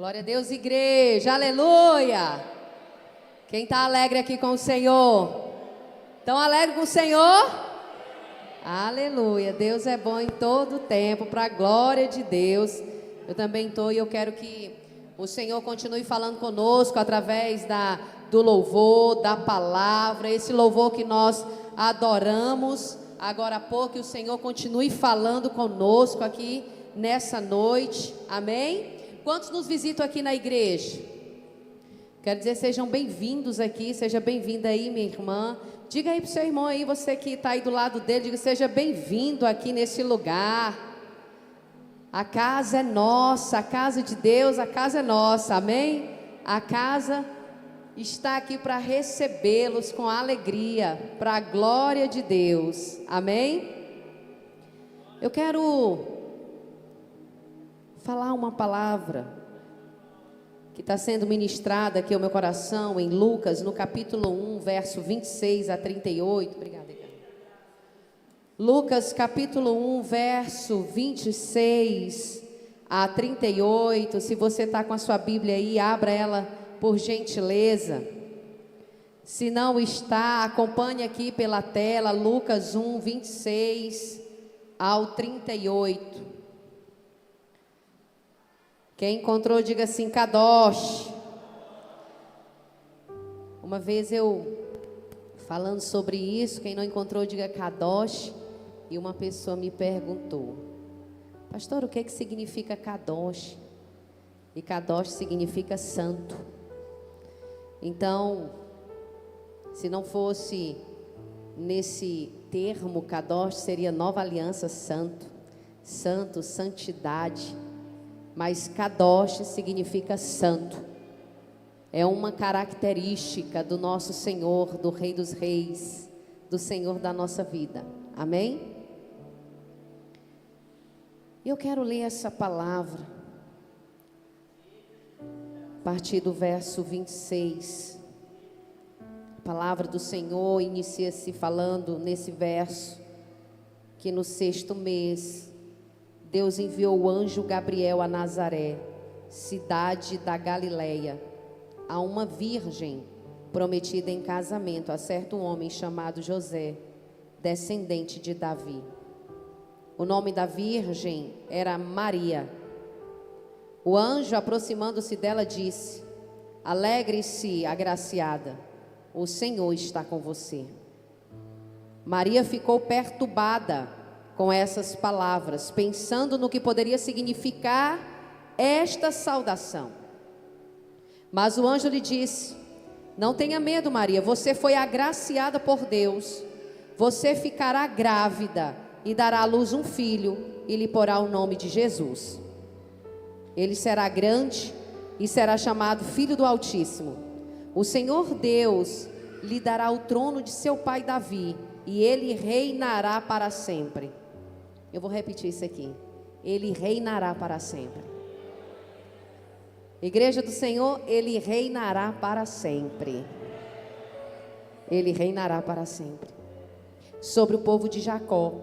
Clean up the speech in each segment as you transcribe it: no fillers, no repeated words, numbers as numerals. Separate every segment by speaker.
Speaker 1: Glória a Deus, igreja, aleluia. Quem está alegre aqui com o Senhor? Estão alegres com o Senhor? Aleluia, Deus é bom em todo tempo, para a glória de Deus. Eu também estou e eu quero que o Senhor continue falando conosco através do louvor, da palavra, esse louvor que nós adoramos agora há pouco, que o Senhor continue falando conosco aqui nessa noite, amém? Quantos nos visitam aqui na igreja? Quero dizer, sejam bem-vindos aqui, seja bem-vinda aí, minha irmã. Diga aí para o seu irmão aí, você que está aí do lado dele, diga, seja bem-vindo aqui nesse lugar. A casa é nossa, a casa de Deus, a casa é nossa, amém? A casa está aqui para recebê-los com alegria, para a glória de Deus, amém? Eu quero falar uma palavra que está sendo ministrada aqui ao meu coração em Lucas, no capítulo 1, verso 26 a 38. Obrigada, Ricardo. Lucas, capítulo 1, verso 26 a 38. Se você está com a sua Bíblia aí, abra ela por gentileza. Se não está, acompanhe aqui pela tela, Lucas 1, 26 ao 38. Quem encontrou, diga assim, Kadosh. Uma vez eu, falando sobre isso, quem não encontrou, diga Kadosh. E uma pessoa me perguntou, pastor, o que significa Kadosh? E Kadosh significa santo. Então, se não fosse nesse termo, Kadosh seria nova aliança, santo. Santo, santidade. Mas Kadosh significa santo. É uma característica do nosso Senhor, do Rei dos Reis, do Senhor da nossa vida. Amém? Eu quero ler essa palavra a partir do verso 26. A palavra do Senhor inicia-se falando nesse verso que no 6º mês Deus enviou o anjo Gabriel a Nazaré, cidade da Galileia, a uma virgem prometida em casamento a certo homem chamado José, descendente de Davi. O nome da virgem era Maria. O anjo, aproximando-se dela, disse: alegre-se, agraciada, o Senhor está com você. Maria ficou perturbada com essas palavras, pensando no que poderia significar esta saudação. Mas o anjo lhe disse: não tenha medo, Maria, você foi agraciada por Deus. Você ficará grávida e dará à luz um filho e lhe porá o nome de Jesus. Ele será grande e será chamado Filho do Altíssimo. O Senhor Deus lhe dará o trono de seu pai Davi e ele reinará para sempre. Eu vou repetir isso aqui. Ele reinará para sempre. Igreja do Senhor, Ele reinará para sempre. Ele reinará para sempre. Sobre o povo de Jacó.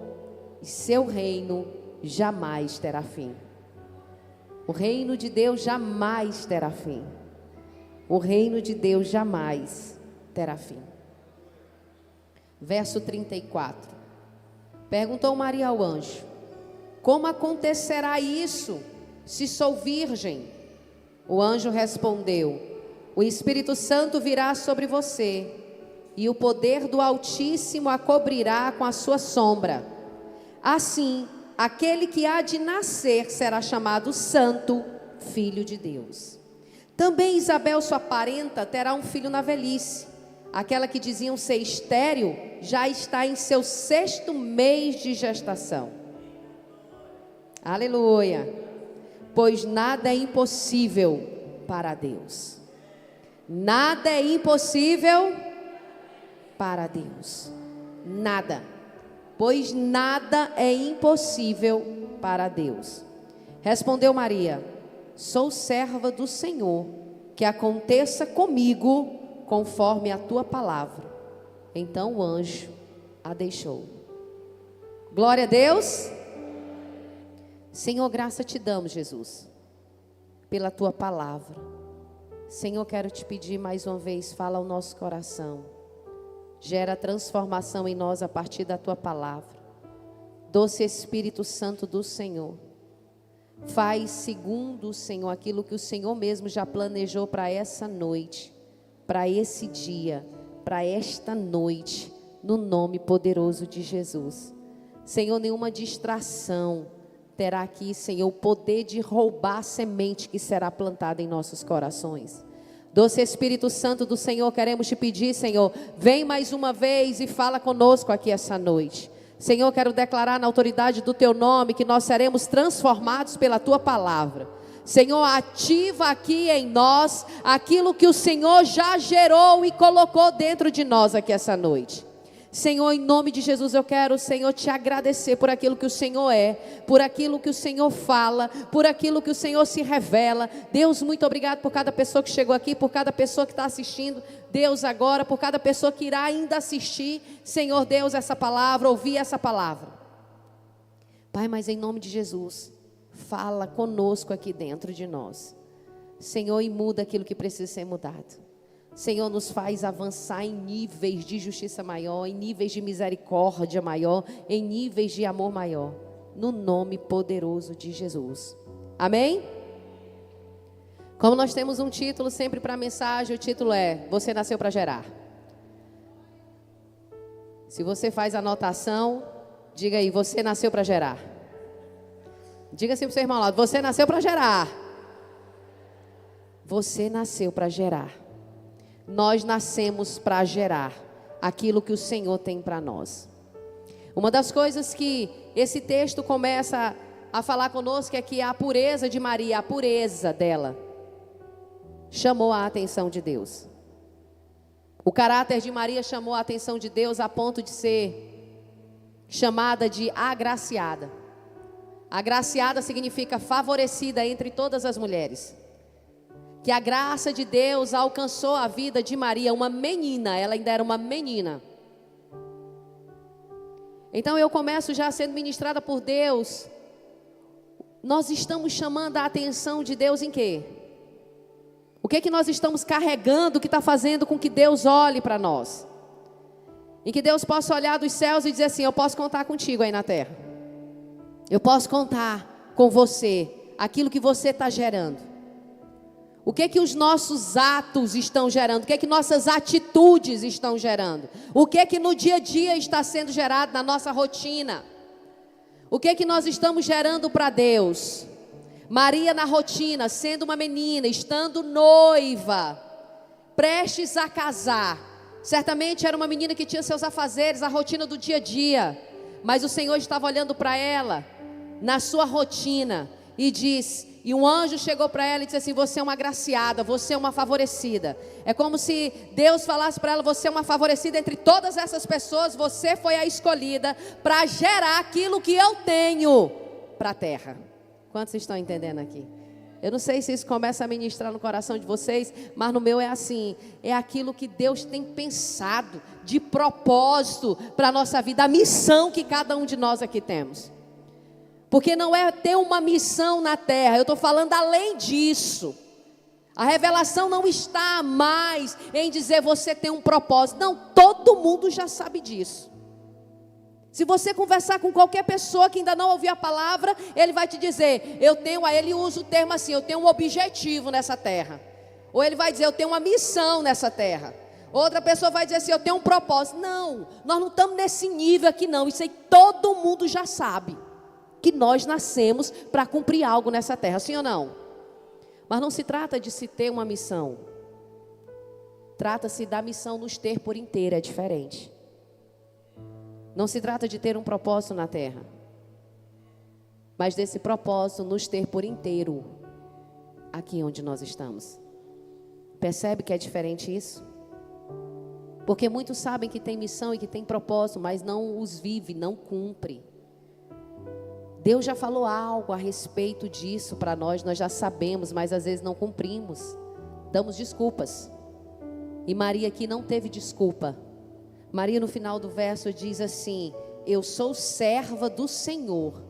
Speaker 1: E seu reino jamais terá fim. O reino de Deus jamais terá fim. O reino de Deus jamais terá fim. Verso 34. Perguntou Maria ao anjo: como acontecerá isso, se sou virgem? O anjo respondeu: o Espírito Santo virá sobre você, e o poder do Altíssimo a cobrirá com a sua sombra. Assim, aquele que há de nascer será chamado Santo, Filho de Deus. Também Isabel, sua parenta, terá um filho na velhice. Aquela que diziam ser estéril, já está em seu 6º mês de gestação. Aleluia. Pois nada é impossível para Deus. Nada é impossível para Deus. Nada. Pois nada é impossível para Deus. Respondeu Maria: sou serva do Senhor, que aconteça comigo conforme a tua palavra. Então o anjo a deixou. Glória a Deus. Senhor, graça te damos, Jesus, pela tua palavra. Senhor, quero te pedir mais uma vez, fala ao nosso coração. Gera transformação em nós a partir da tua palavra. Doce Espírito Santo do Senhor, faz segundo, Senhor, aquilo que o Senhor mesmo já planejou para essa noite, para esse dia, para esta noite, no nome poderoso de Jesus. Senhor, nenhuma distração terá aqui, Senhor, o poder de roubar a semente que será plantada em nossos corações. Doce Espírito Santo do Senhor, queremos te pedir, Senhor, vem mais uma vez e fala conosco aqui essa noite. Senhor, quero declarar na autoridade do teu nome que nós seremos transformados pela tua palavra. Senhor, ativa aqui em nós aquilo que o Senhor já gerou e colocou dentro de nós aqui essa noite. Senhor, em nome de Jesus, eu quero, Senhor, te agradecer por aquilo que o Senhor é, por aquilo que o Senhor fala, por aquilo que o Senhor se revela. Deus, muito obrigado por cada pessoa que chegou aqui, por cada pessoa que está assistindo. Deus, agora, por cada pessoa que irá ainda assistir, Senhor Deus, essa palavra, ouvir essa palavra. Pai, mas em nome de Jesus, fala conosco aqui dentro de nós. Senhor, e muda aquilo que precisa ser mudado. Senhor, nos faz avançar em níveis de justiça maior, em níveis de misericórdia maior, em níveis de amor maior, no nome poderoso de Jesus. Amém? Como nós temos um título sempre para a mensagem, o título é: Você nasceu para gerar. Se você faz anotação, diga aí: Você nasceu para gerar. Diga assim para o seu irmão lá: Você nasceu para gerar. Você nasceu para gerar. Nós nascemos para gerar aquilo que o Senhor tem para nós. Uma das coisas que esse texto começa a falar conosco é que a pureza de Maria, a pureza dela, chamou a atenção de Deus. O caráter de Maria chamou a atenção de Deus a ponto de ser chamada de agraciada. Agraciada significa favorecida entre todas as mulheres. Que a graça de Deus alcançou a vida de Maria, uma menina, ela ainda era uma menina. Então eu começo já sendo ministrada por Deus. Nós estamos chamando a atenção de Deus em quê? O que é que nós estamos carregando que está fazendo com que Deus olhe para nós? Em que Deus possa olhar dos céus e dizer assim: eu posso contar contigo aí na terra. Eu posso contar com você, aquilo que você está gerando. O que é que os nossos atos estão gerando? O que é que nossas atitudes estão gerando? O que é que no dia a dia está sendo gerado na nossa rotina? O que é que nós estamos gerando para Deus? Maria na rotina, sendo uma menina, estando noiva, prestes a casar. Certamente era uma menina que tinha seus afazeres, a rotina do dia a dia. Mas o Senhor estava olhando para ela, na sua rotina, e diz... E um anjo chegou para ela e disse assim: você é uma agraciada, você é uma favorecida. É como se Deus falasse para ela: você é uma favorecida entre todas essas pessoas. Você foi a escolhida para gerar aquilo que eu tenho para a terra. Quantos estão entendendo aqui? Eu não sei se isso começa a ministrar no coração de vocês, mas no meu é assim. É aquilo que Deus tem pensado de propósito para a nossa vida. A missão que cada um de nós aqui temos. Porque não é ter uma missão na terra, eu estou falando além disso. A revelação não está mais em dizer você tem um propósito. Não, todo mundo já sabe disso. Se você conversar com qualquer pessoa que ainda não ouviu a palavra, ele vai te dizer, eu tenho, aí ele usa o termo assim, eu tenho um objetivo nessa terra. Ou ele vai dizer, eu tenho uma missão nessa terra. Outra pessoa vai dizer assim, eu tenho um propósito. Não, nós não estamos nesse nível aqui não, isso aí todo mundo já sabe. Que nós nascemos para cumprir algo nessa terra, sim ou não? Mas não se trata de se ter uma missão. Trata-se da missão nos ter por inteiro, é diferente. Não se trata de ter um propósito na terra, mas desse propósito nos ter por inteiro, aqui onde nós estamos. Percebe que é diferente isso? Porque muitos sabem que tem missão e que tem propósito, mas não os vive, não cumpre. Deus já falou algo a respeito disso para nós já sabemos, mas às vezes não cumprimos, damos desculpas. E Maria aqui não teve desculpa. Maria no final do verso diz assim: eu sou serva do Senhor,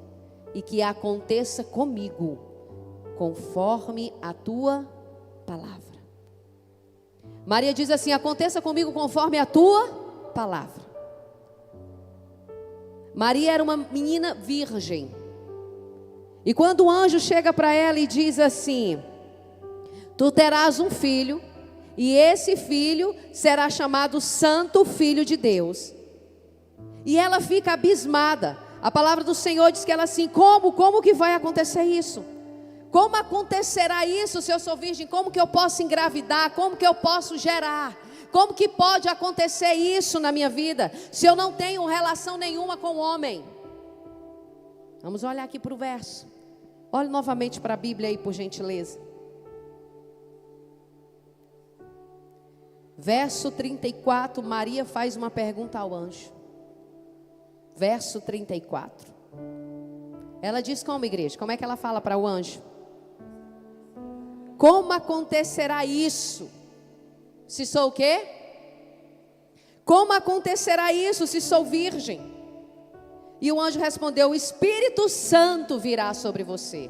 Speaker 1: e que aconteça comigo conforme a tua palavra. Maria diz assim: aconteça comigo conforme a tua palavra. Maria era uma menina virgem. E quando o anjo chega para ela e diz assim: tu terás um filho, e esse filho será chamado Santo Filho de Deus. E ela fica abismada. A palavra do Senhor diz que ela assim: como que vai acontecer isso? Como acontecerá isso se eu sou virgem? Como que eu posso engravidar? Como que eu posso gerar? Como que pode acontecer isso na minha vida, se eu não tenho relação nenhuma com o homem? Vamos olhar aqui para o verso. Olhe novamente para a Bíblia aí, por gentileza. Verso 34, Maria faz uma pergunta ao anjo. Verso 34. Ela diz como, igreja? Como é que ela fala para o anjo? Como acontecerá isso? Se sou o quê? Como acontecerá isso se sou virgem? E o anjo respondeu: o Espírito Santo virá sobre você.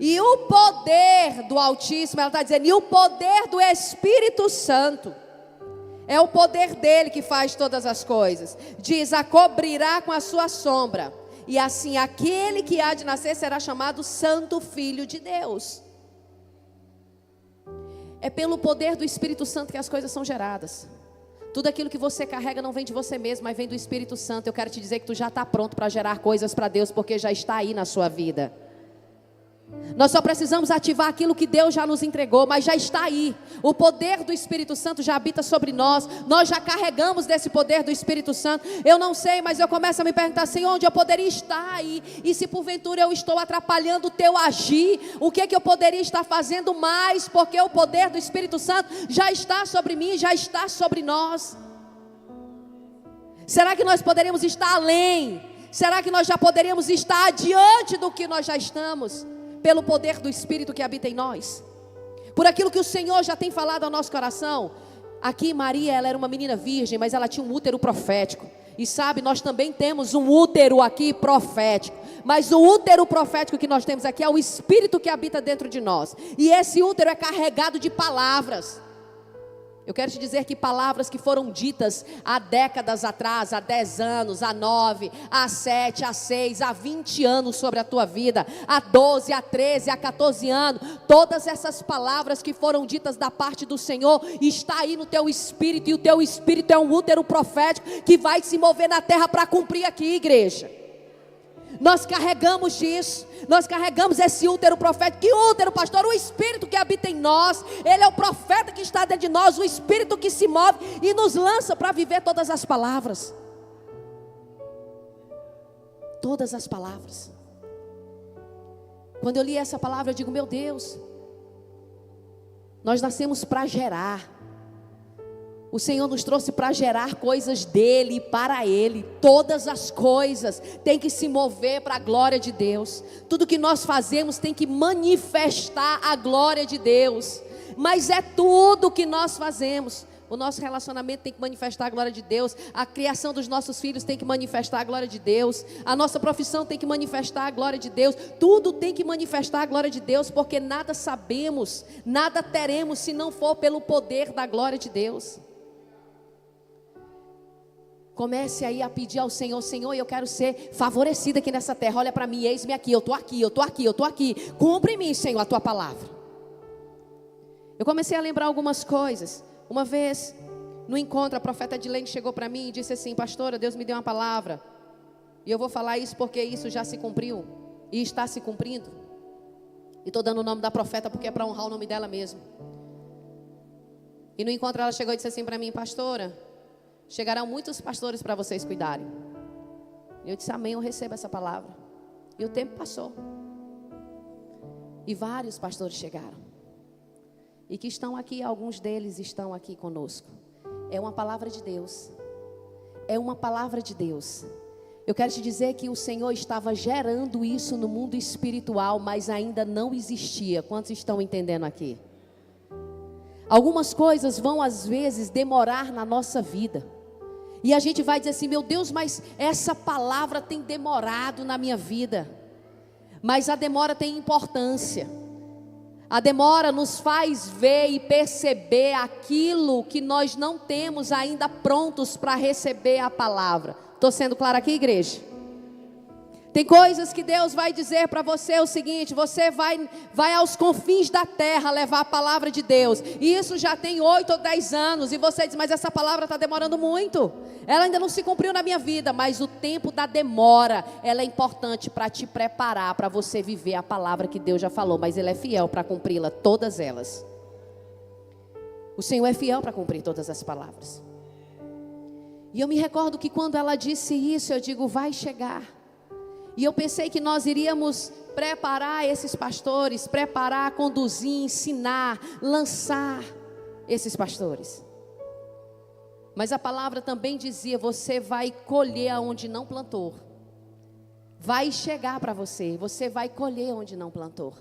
Speaker 1: E o poder do Altíssimo, ela está dizendo, e o poder do Espírito Santo, é o poder dele que faz todas as coisas. Diz: a cobrirá com a sua sombra. E assim aquele que há de nascer será chamado Santo Filho de Deus. É pelo poder do Espírito Santo que as coisas são geradas. Tudo aquilo que você carrega não vem de você mesmo, mas vem do Espírito Santo. Eu quero te dizer que tu já está pronto para gerar coisas para Deus, porque já está aí na sua vida. Nós só precisamos ativar aquilo que Deus já nos entregou, mas já está aí. O poder do Espírito Santo já habita sobre nós. Nós já carregamos desse poder do Espírito Santo. Eu não sei, mas eu começo a me perguntar: Senhor, onde eu poderia estar aí? E se porventura eu estou atrapalhando o teu agir, o que eu poderia estar fazendo mais? Porque o poder do Espírito Santo já está sobre mim, já está sobre nós. Será que nós poderíamos estar além? Será que nós já poderíamos estar adiante do que nós já estamos? Pelo poder do Espírito que habita em nós, por aquilo que o Senhor já tem falado ao nosso coração. Aqui Maria, ela era uma menina virgem, mas ela tinha um útero profético. E sabe, nós também temos um útero aqui profético. Mas o útero profético que nós temos aqui é o Espírito que habita dentro de nós. E esse útero é carregado de palavras. Eu quero te dizer que palavras que foram ditas há décadas atrás, há 10 anos, há 9, há 7, há 6, há 20 anos sobre a tua vida, há 12, há 13, há 14 anos, todas essas palavras que foram ditas da parte do Senhor, está aí no teu espírito, e o teu espírito é um útero profético que vai se mover na terra para cumprir aqui, igreja. Nós carregamos disso, nós carregamos esse útero profético. Que útero, pastor? O Espírito que habita em nós. Ele é o profeta que está dentro de nós, o Espírito que se move e nos lança para viver todas as palavras. Todas as palavras. Quando eu li essa palavra, eu digo: meu Deus, nós nascemos para gerar. O Senhor nos trouxe para gerar coisas dele e para ele. Todas as coisas têm que se mover para a glória de Deus. Tudo que nós fazemos tem que manifestar a glória de Deus. Mas é tudo que nós fazemos. O nosso relacionamento tem que manifestar a glória de Deus. A criação dos nossos filhos tem que manifestar a glória de Deus. A nossa profissão tem que manifestar a glória de Deus. Tudo tem que manifestar a glória de Deus, porque nada sabemos, nada teremos se não for pelo poder da glória de Deus. Comece aí a pedir ao Senhor: Senhor, eu quero ser favorecida aqui nessa terra. Olha para mim, eis-me aqui, eu estou aqui, eu estou aqui, eu estou aqui. Cumpre em mim, Senhor, a tua palavra. Eu comecei a lembrar algumas coisas. Uma vez, no encontro, a profeta Edilene chegou para mim e disse assim: pastora, Deus me deu uma palavra. E eu vou falar isso porque isso já se cumpriu e está se cumprindo. E estou dando o nome da profeta porque é para honrar o nome dela mesmo. E no encontro ela chegou e disse assim para mim: pastora, chegarão muitos pastores para vocês cuidarem. E eu disse: amém, eu recebo essa palavra. E o tempo passou. E vários pastores chegaram. E que estão aqui, alguns deles estão aqui conosco. É uma palavra de Deus. É uma palavra de Deus. Eu quero te dizer que o Senhor estava gerando isso no mundo espiritual, mas ainda não existia. Quantos estão entendendo aqui? Algumas coisas vão às vezes demorar na nossa vida. E a gente vai dizer assim: meu Deus, mas essa palavra tem demorado na minha vida. Mas a demora tem importância. A demora nos faz ver e perceber aquilo que nós não temos ainda prontos para receber a palavra. Estou sendo clara aqui, igreja? Tem coisas que Deus vai dizer para você o seguinte: você vai aos confins da terra levar a palavra de Deus. E isso já tem 8 ou 10 anos. E você diz, mas essa palavra está demorando muito. Ela ainda não se cumpriu na minha vida. Mas o tempo da demora, ela é importante para te preparar, para você viver a palavra que Deus já falou. Mas Ele é fiel para cumpri-la, todas elas. O Senhor é fiel para cumprir todas as palavras. E eu me recordo que quando ela disse isso, eu digo, vai chegar. E eu pensei que nós iríamos preparar esses pastores, preparar, conduzir, ensinar, lançar esses pastores. Mas a palavra também dizia, você vai colher aonde não plantou. Vai chegar para você, você vai colher onde não plantou.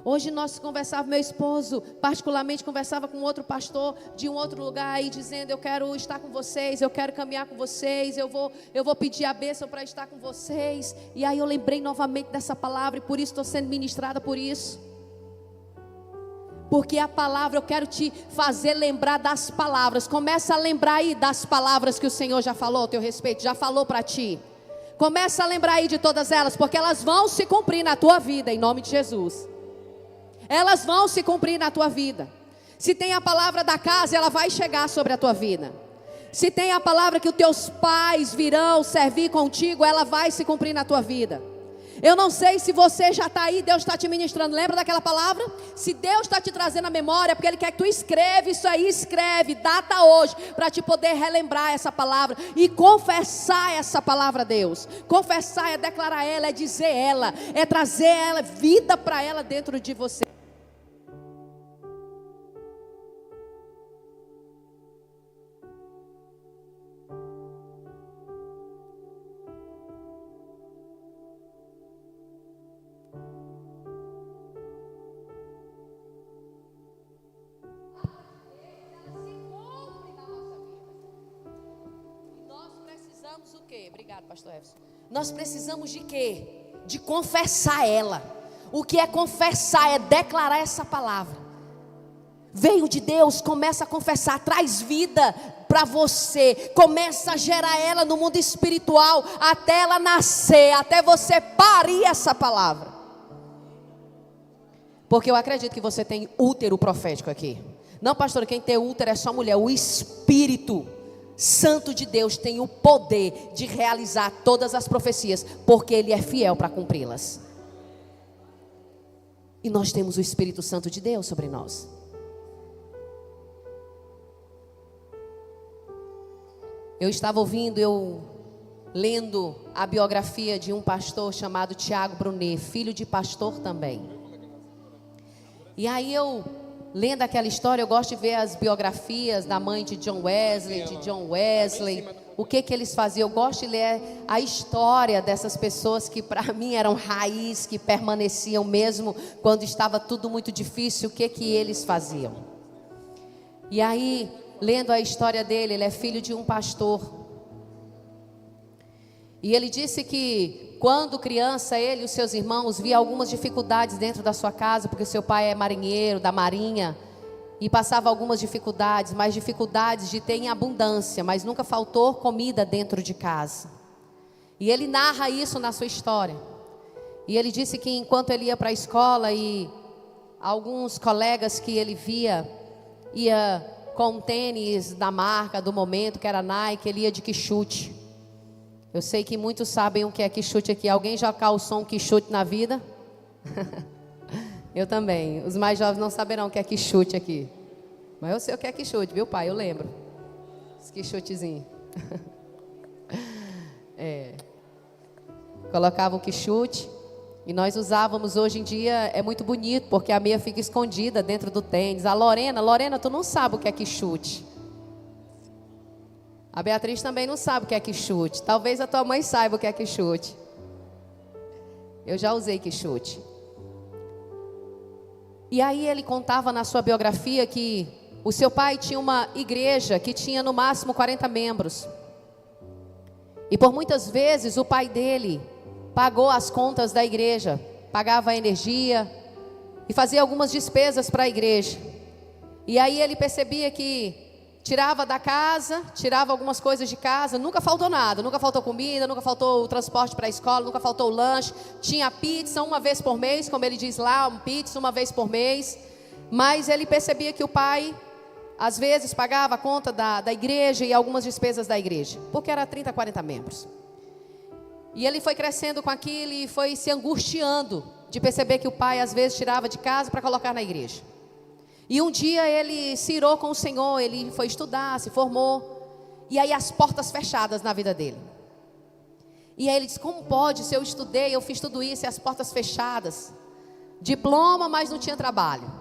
Speaker 1: Hoje nós conversávamos, meu esposo particularmente conversava com outro pastor de um outro lugar aí, dizendo, eu quero estar com vocês, eu quero caminhar com vocês, eu vou pedir a bênção para estar com vocês. E aí eu lembrei novamente dessa palavra e por isso estou sendo ministrada por isso. Porque a palavra, eu quero te fazer lembrar das palavras. Começa a lembrar aí das palavras que o Senhor já falou a teu respeito, já falou para ti. Começa a lembrar aí de todas elas, porque elas vão se cumprir na tua vida, em nome de Jesus. Elas vão se cumprir na tua vida. Se tem a palavra da casa, ela vai chegar sobre a tua vida. Se tem a palavra que os teus pais virão servir contigo, ela vai se cumprir na tua vida. Eu não sei se você já está aí, Deus está te ministrando. Lembra daquela palavra? Se Deus está te trazendo a memória, é porque Ele quer que tu escreve isso aí, escreve, data hoje, para te poder relembrar essa palavra e confessar essa palavra a Deus. Confessar é declarar ela, é dizer ela, é trazer ela, vida para ela dentro de você. O quê? Obrigado, pastor Everson. Nós precisamos de quê? De confessar ela. O que é confessar? É declarar essa palavra. Veio de Deus, começa a confessar, traz vida para você, começa a gerar ela no mundo espiritual, até ela nascer, até você parir essa palavra. Porque eu acredito que você tem útero profético aqui. Não, pastor, quem tem útero é só mulher. O Espírito Santo de Deus tem o poder de realizar todas as profecias, porque Ele é fiel para cumpri-las. E nós temos o Espírito Santo de Deus sobre nós. Eu estava lendo a biografia de um pastor chamado Tiago Brunet, filho de pastor também. E aí lendo aquela história, eu gosto de ver as biografias da mãe de John Wesley, o que eles faziam. Eu gosto de ler a história dessas pessoas que para mim eram raiz, que permaneciam mesmo quando estava tudo muito difícil, o que eles faziam. E aí, lendo a história dele, ele é filho de um pastor. E ele disse que quando criança, ele e os seus irmãos via algumas dificuldades dentro da sua casa, porque seu pai é marinheiro, da marinha, e passava algumas dificuldades, mas dificuldades de ter em abundância, mas nunca faltou comida dentro de casa. E ele narra isso na sua história. E ele disse que enquanto ele ia para a escola e alguns colegas que ele via, ia com um tênis da marca do momento, que era Nike, ele ia de quichute. Eu sei que muitos sabem o que é quichute aqui. Alguém já calçou um quichute na vida? Eu também. Os mais jovens não saberão o que é quichute aqui. Mas eu sei o que é quichute, viu, pai? Eu lembro. Esse quichutezinho. Colocava um quichute. E nós usávamos hoje em dia, é muito bonito, porque a meia fica escondida dentro do tênis. A Lorena, tu não sabe o que é quichute. A Beatriz também não sabe o que é quichute. Talvez a tua mãe saiba o que é quichute. Eu já usei quichute. E aí ele contava na sua biografia que o seu pai tinha uma igreja que tinha no máximo 40 membros. E por muitas vezes o pai dele pagou as contas da igreja, pagava a energia e fazia algumas despesas para a igreja. E aí ele percebia que tirava da casa, tirava algumas coisas de casa, nunca faltou nada, nunca faltou comida, nunca faltou o transporte para a escola, nunca faltou o lanche, tinha pizza uma vez por mês, como ele diz lá, pizza uma vez por mês, mas ele percebia que o pai, às vezes, pagava a conta da igreja e algumas despesas da igreja, porque era 30, 40 membros. E ele foi crescendo com aquilo e foi se angustiando de perceber que o pai, às vezes, tirava de casa para colocar na igreja. E um dia ele se irou com o Senhor, ele foi estudar, se formou, e aí as portas fechadas na vida dele. E aí ele disse, como pode, se eu estudei, eu fiz tudo isso e as portas fechadas, diploma, mas não tinha trabalho.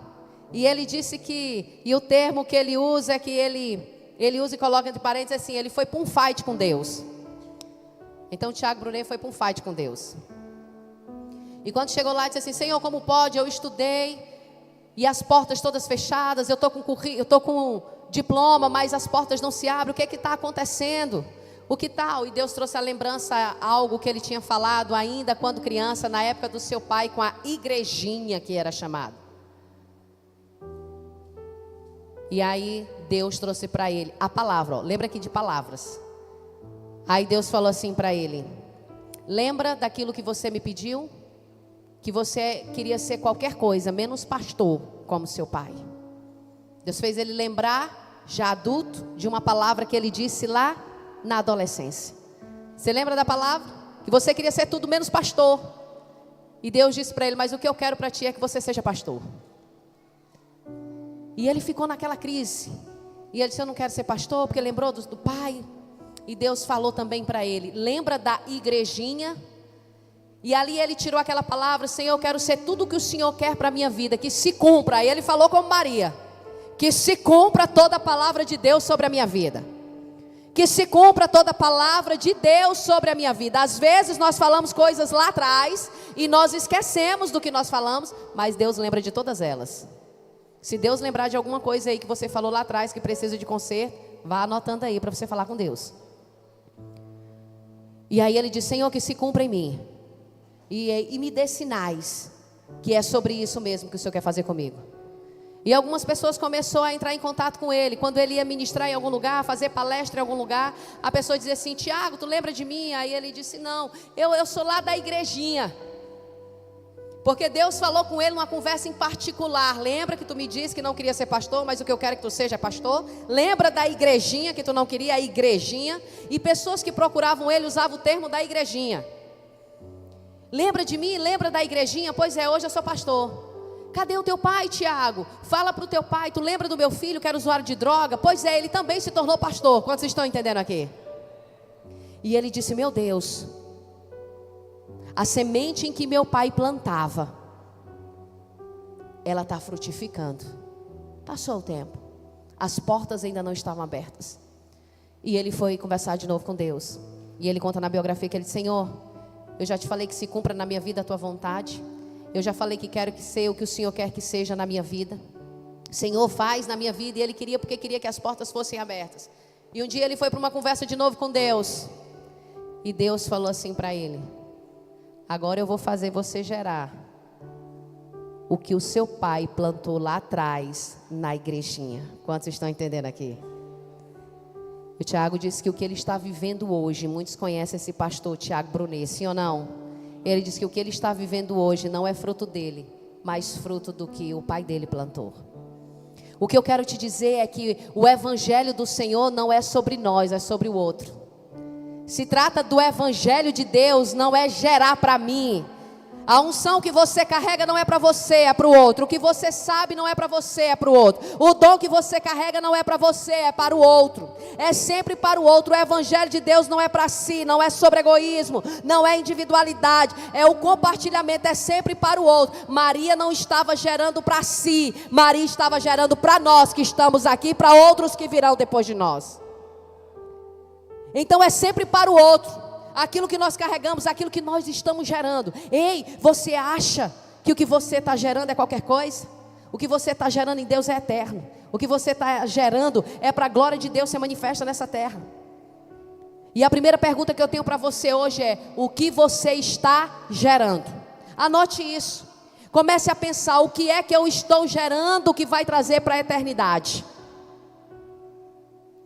Speaker 1: E ele disse que, e o termo que ele usa é que ele usa e coloca entre parênteses assim, ele foi para um fight com Deus. Então Tiago Brunet foi para um fight com Deus. E quando chegou lá, disse assim, Senhor, como pode, eu estudei, e as portas todas fechadas, eu estou com diploma, mas as portas não se abrem, o que está acontecendo? O que tal? E Deus trouxe a lembrança, algo que ele tinha falado ainda quando criança, na época do seu pai, com a igrejinha que era chamada. E aí Deus trouxe para ele a palavra, ó, lembra aqui de palavras. Aí Deus falou assim para ele, lembra daquilo que você me pediu? Que você queria ser qualquer coisa, menos pastor, como seu pai. Deus fez ele lembrar, já adulto, de uma palavra que ele disse lá na adolescência. Você lembra da palavra? Que você queria ser tudo menos pastor. E Deus disse para ele, mas o que eu quero para ti é que você seja pastor. E ele ficou naquela crise. E ele disse, eu não quero ser pastor, porque lembrou do pai. E Deus falou também para ele, lembra da igrejinha? E ali ele tirou aquela palavra, Senhor, eu quero ser tudo o que o Senhor quer para a minha vida, que se cumpra. Aí ele falou como Maria, que se cumpra toda a palavra de Deus sobre a minha vida. Que se cumpra toda a palavra de Deus sobre a minha vida. Às vezes nós falamos coisas lá atrás e nós esquecemos do que nós falamos, mas Deus lembra de todas elas. Se Deus lembrar de alguma coisa aí que você falou lá atrás que precisa de conserto, vá anotando aí para você falar com Deus. E aí ele disse, Senhor, que se cumpra em mim. E me dê sinais, que é sobre isso mesmo que o Senhor quer fazer comigo. E algumas pessoas começaram a entrar em contato com ele. Quando ele ia ministrar em algum lugar, fazer palestra em algum lugar, a pessoa dizia assim, Tiago, tu lembra de mim? Aí ele disse, não, eu sou lá da igrejinha. Porque Deus falou com ele numa conversa em particular. Lembra que tu me disse que não queria ser pastor, mas o que eu quero é que tu seja pastor? Lembra da igrejinha que tu não queria, a igrejinha? E pessoas que procuravam ele usavam o termo da igrejinha. Lembra de mim? Lembra da igrejinha? Pois é, hoje eu sou pastor. Cadê o teu pai, Tiago? Fala para o teu pai, tu lembra do meu filho que era usuário de droga? Pois é, ele também se tornou pastor. Quantos estão entendendo aqui? E ele disse, meu Deus, a semente em que meu pai plantava, ela está frutificando. Passou o tempo, as portas ainda não estavam abertas. E ele foi conversar de novo com Deus. E ele conta na biografia que ele disse, Senhor, eu já te falei que se cumpra na minha vida a tua vontade. Eu já falei que quero que seja o que o Senhor quer que seja na minha vida. Senhor, faz na minha vida. E ele queria, porque queria que as portas fossem abertas. E um dia ele foi para uma conversa de novo com Deus. E Deus falou assim para ele, agora eu vou fazer você gerar o que o seu pai plantou lá atrás na igrejinha. Quantos estão entendendo aqui? O Tiago disse que o que ele está vivendo hoje, muitos conhecem esse pastor Tiago Brunet, sim ou não? Ele disse que o que ele está vivendo hoje não é fruto dele, mas fruto do que o pai dele plantou. O que eu quero te dizer é que o evangelho do Senhor não é sobre nós, é sobre o outro. Se trata do evangelho de Deus, não é gerar para mim. A unção que você carrega não é para você, é para o outro. O que você sabe não é para você, é para o outro. O dom que você carrega não é para você, é para o outro. É sempre para o outro. O evangelho de Deus não é para si, não é sobre egoísmo, não é individualidade, é o compartilhamento, é sempre para o outro. Maria não estava gerando para si, Maria estava gerando para nós que estamos aqui, para outros que virão depois de nós. Então é sempre para o outro. Aquilo que nós carregamos, aquilo que nós estamos gerando. Ei, você acha que o que você está gerando é qualquer coisa? O que você está gerando em Deus é eterno. O que você está gerando é para a glória de Deus ser manifesta nessa terra. E a primeira pergunta que eu tenho para você hoje é: o que você está gerando? Anote isso. Comece a pensar: o que é que eu estou gerando que vai trazer para a eternidade?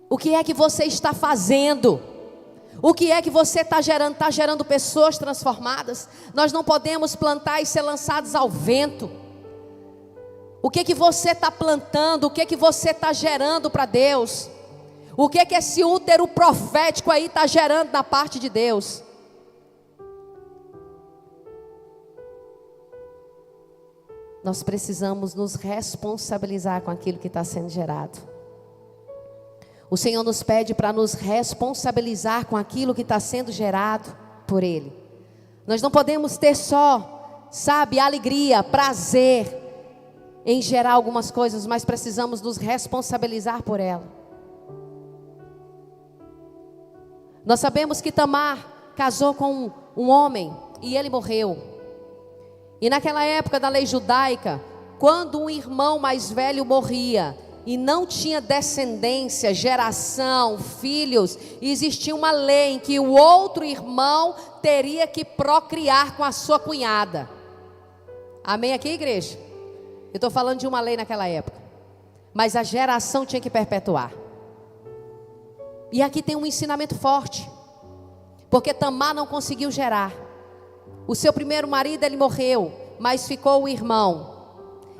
Speaker 1: O que é que você está fazendo? O que é que você está gerando? Está gerando pessoas transformadas? Nós não podemos plantar e ser lançados ao vento. O que é que você está plantando? O que é que você está gerando para Deus? O que é que esse útero profético aí está gerando na parte de Deus? Nós precisamos nos responsabilizar com aquilo que está sendo gerado. O Senhor nos pede para nos responsabilizar com aquilo que está sendo gerado por Ele. Nós não podemos ter só, alegria, prazer em gerar algumas coisas, mas precisamos nos responsabilizar por ela. Nós sabemos que Tamar casou com um homem e ele morreu. E naquela época da lei judaica, quando um irmão mais velho morria e não tinha descendência, geração, filhos, existia uma lei em que o outro irmão teria que procriar com a sua cunhada. Amém aqui, igreja? Eu estou falando de uma lei naquela época, mas a geração tinha que perpetuar. E aqui tem um ensinamento forte, porque Tamar não conseguiu gerar. O seu primeiro marido, ele morreu, mas ficou o irmão.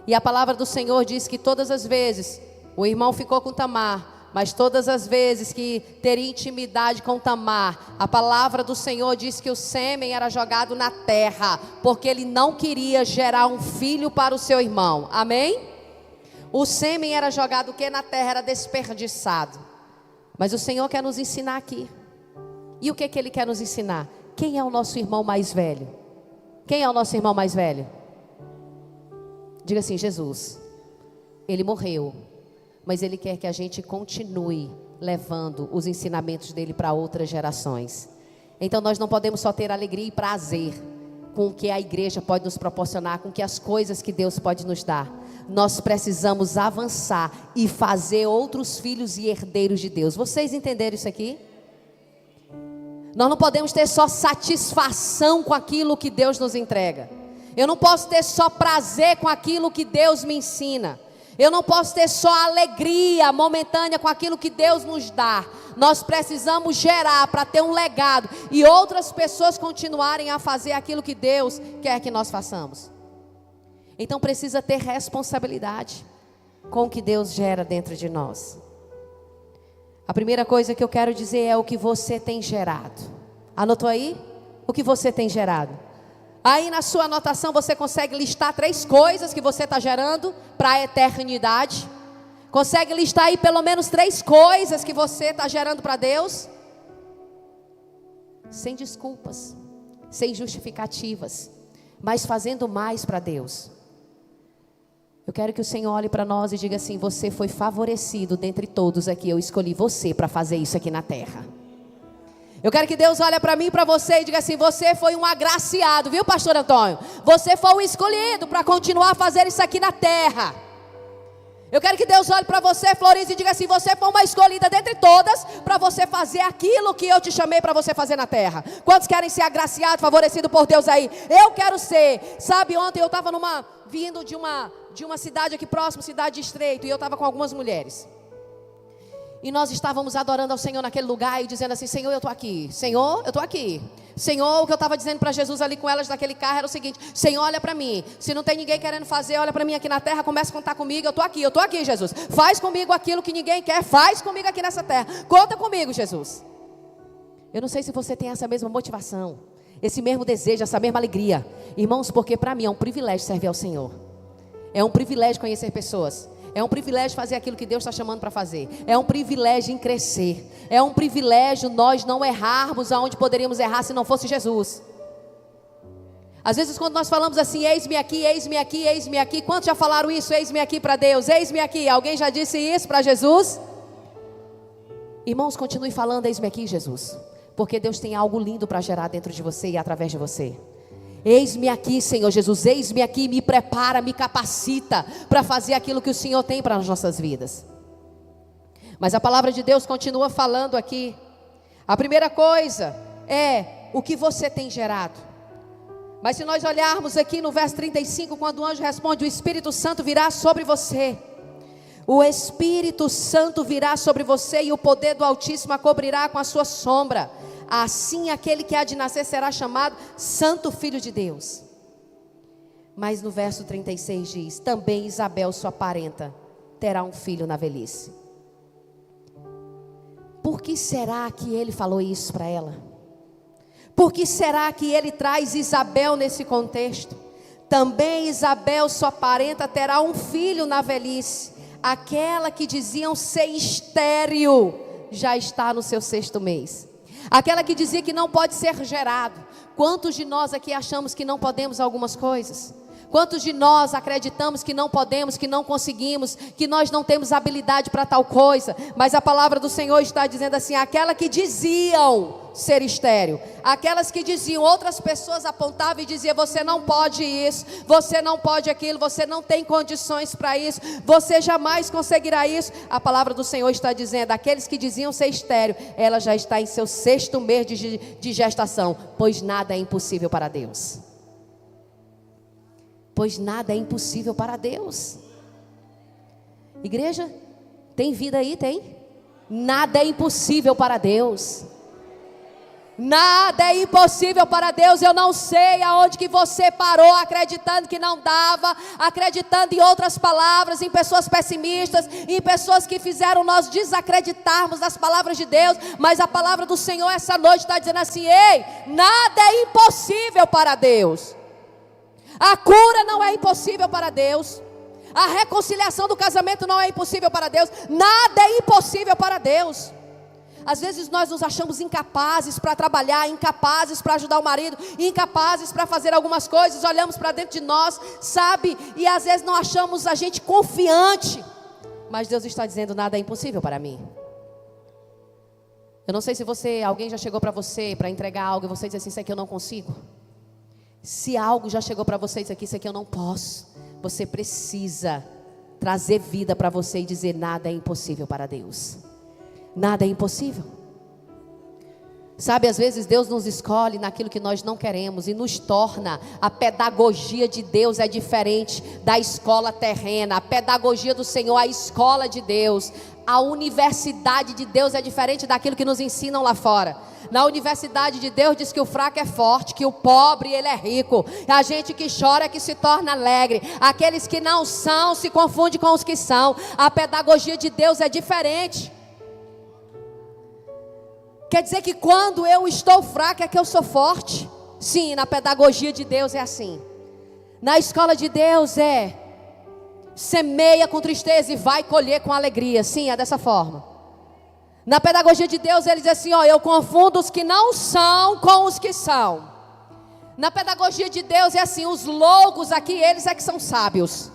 Speaker 1: E a palavra do Senhor diz que todas as vezes o irmão ficou com Tamar, mas todas as vezes que teria intimidade com Tamar, a palavra do Senhor diz que o sêmen era jogado na terra, porque ele não queria gerar um filho para o seu irmão. Amém? O sêmen era jogado o que na terra? Era desperdiçado. Mas o Senhor quer nos ensinar aqui. E o que Ele quer nos ensinar? Quem é o nosso irmão mais velho? Quem é o nosso irmão mais velho? Diga assim: Jesus. Ele morreu, mas Ele quer que a gente continue levando os ensinamentos dele para outras gerações. Então nós não podemos só ter alegria e prazer com o que a igreja pode nos proporcionar, com que as coisas que Deus pode nos dar. Nós precisamos avançar e fazer outros filhos e herdeiros de Deus. Vocês entenderam isso aqui? Nós não podemos ter só satisfação com aquilo que Deus nos entrega. Eu não posso ter só prazer com aquilo que Deus me ensina. Eu não posso ter só alegria momentânea com aquilo que Deus nos dá. Nós precisamos gerar para ter um legado e outras pessoas continuarem a fazer aquilo que Deus quer que nós façamos. Então precisa ter responsabilidade com o que Deus gera dentro de nós. A primeira coisa que eu quero dizer é o que você tem gerado. Anotou aí? O que você tem gerado? Aí na sua anotação você consegue listar 3 coisas que você está gerando para a eternidade? Consegue listar aí pelo menos 3 coisas que você está gerando para Deus? Sem desculpas, sem justificativas, mas fazendo mais para Deus. Eu quero que o Senhor olhe para nós e diga assim: você foi favorecido dentre todos aqui, eu escolhi você para fazer isso aqui na terra. Eu quero que Deus olhe para mim e para você e diga assim: você foi um agraciado, viu, pastor Antônio? Você foi um escolhido para continuar a fazer isso aqui na terra. Eu quero que Deus olhe para você, Florize, e diga assim: você foi uma escolhida dentre todas para você fazer aquilo que eu te chamei para você fazer na terra. Quantos querem ser agraciados, favorecidos por Deus aí? Eu quero ser. Sabe, ontem eu estava vindo de uma cidade aqui próximo, cidade de Estreito, e eu estava com algumas mulheres. E nós estávamos adorando ao Senhor naquele lugar e dizendo assim: Senhor, eu estou aqui. Senhor, eu estou aqui. Senhor, o que eu estava dizendo para Jesus ali com elas naquele carro era o seguinte: Senhor, olha para mim. Se não tem ninguém querendo fazer, olha para mim aqui na terra, começa a contar comigo. Eu estou aqui, Jesus. Faz comigo aquilo que ninguém quer, faz comigo aqui nessa terra. Conta comigo, Jesus. Eu não sei se você tem essa mesma motivação, esse mesmo desejo, essa mesma alegria. Irmãos, porque para mim é um privilégio servir ao Senhor. É um privilégio conhecer pessoas. É um privilégio fazer aquilo que Deus está chamando para fazer. É um privilégio em crescer. É um privilégio nós não errarmos aonde poderíamos errar se não fosse Jesus. Às vezes quando nós falamos assim: eis-me aqui, eis-me aqui, eis-me aqui. Quantos já falaram isso? Eis-me aqui para Deus, eis-me aqui. Alguém já disse isso para Jesus? Irmãos, continue falando: eis-me aqui, Jesus. Porque Deus tem algo lindo para gerar dentro de você e através de você. Eis-me aqui, Senhor Jesus, eis-me aqui, me prepara, me capacita para fazer aquilo que o Senhor tem para as nossas vidas. Mas a palavra de Deus continua falando aqui. A primeira coisa é o que você tem gerado. Mas se nós olharmos aqui no verso 35, quando o anjo responde: o Espírito Santo virá sobre você. O Espírito Santo virá sobre você e o poder do Altíssimo a cobrirá com a sua sombra. Assim aquele que há de nascer será chamado Santo Filho de Deus. Mas no verso 36 diz: também Isabel, sua parenta, terá um filho na velhice. Por que será que ele falou isso para ela? Por que será que ele traz Isabel nesse contexto? Também Isabel, sua parenta, terá um filho na velhice. Aquela que diziam ser estéril, já está no seu 6º mês. Aquela que dizia que não pode ser gerado. Quantos de nós aqui achamos que não podemos algumas coisas? Quantos de nós acreditamos que não podemos, que não conseguimos, que nós não temos habilidade para tal coisa? Mas a palavra do Senhor está dizendo assim: aquela que diziam ser estéril, aquelas que diziam, outras pessoas apontavam e diziam: você não pode isso, você não pode aquilo, você não tem condições para isso, você jamais conseguirá isso. A palavra do Senhor está dizendo: aqueles que diziam ser estéril, ela já está em seu 6º mês de gestação, pois nada é impossível para Deus. Pois nada é impossível para Deus. Igreja, tem vida aí? Tem? Nada é impossível para Deus. Nada é impossível para Deus. Eu não sei aonde que você parou, acreditando que não dava, acreditando em outras palavras, em pessoas pessimistas, em pessoas que fizeram nós desacreditarmos das palavras de Deus. Mas a palavra do Senhor essa noite está dizendo assim: ei, nada é impossível para Deus. A cura não é impossível para Deus. A reconciliação do casamento não é impossível para Deus. Nada é impossível para Deus. Às vezes nós nos achamos incapazes para trabalhar, incapazes para ajudar o marido, incapazes para fazer algumas coisas. Olhamos para dentro de nós, sabe? E às vezes não achamos a gente confiante. Mas Deus está dizendo: nada é impossível para mim. Eu não sei se alguém já chegou para você para entregar algo e você diz assim: isso aqui eu não consigo. Se algo já chegou para você e disse aqui: isso aqui eu não posso. Você precisa trazer vida para você e dizer: nada é impossível para Deus. Nada é impossível. Sabe, às vezes Deus nos escolhe naquilo que nós não queremos e nos torna. A pedagogia de Deus é diferente da escola terrena. A pedagogia do Senhor, a escola de Deus, a universidade de Deus é diferente daquilo que nos ensinam lá fora. Na universidade de Deus diz que o fraco é forte, que o pobre ele é rico. A gente que chora é que se torna alegre. Aqueles que não são se confundem com os que são. A pedagogia de Deus é diferente. Quer dizer que quando eu estou fraco é que eu sou forte? Sim, na pedagogia de Deus é assim. Na escola de Deus é: semeia com tristeza e vai colher com alegria. Sim, é dessa forma. Na pedagogia de Deus ele diz assim: ó, eu confundo os que não são com os que são. Na pedagogia de Deus é assim: os loucos aqui, eles é que são sábios.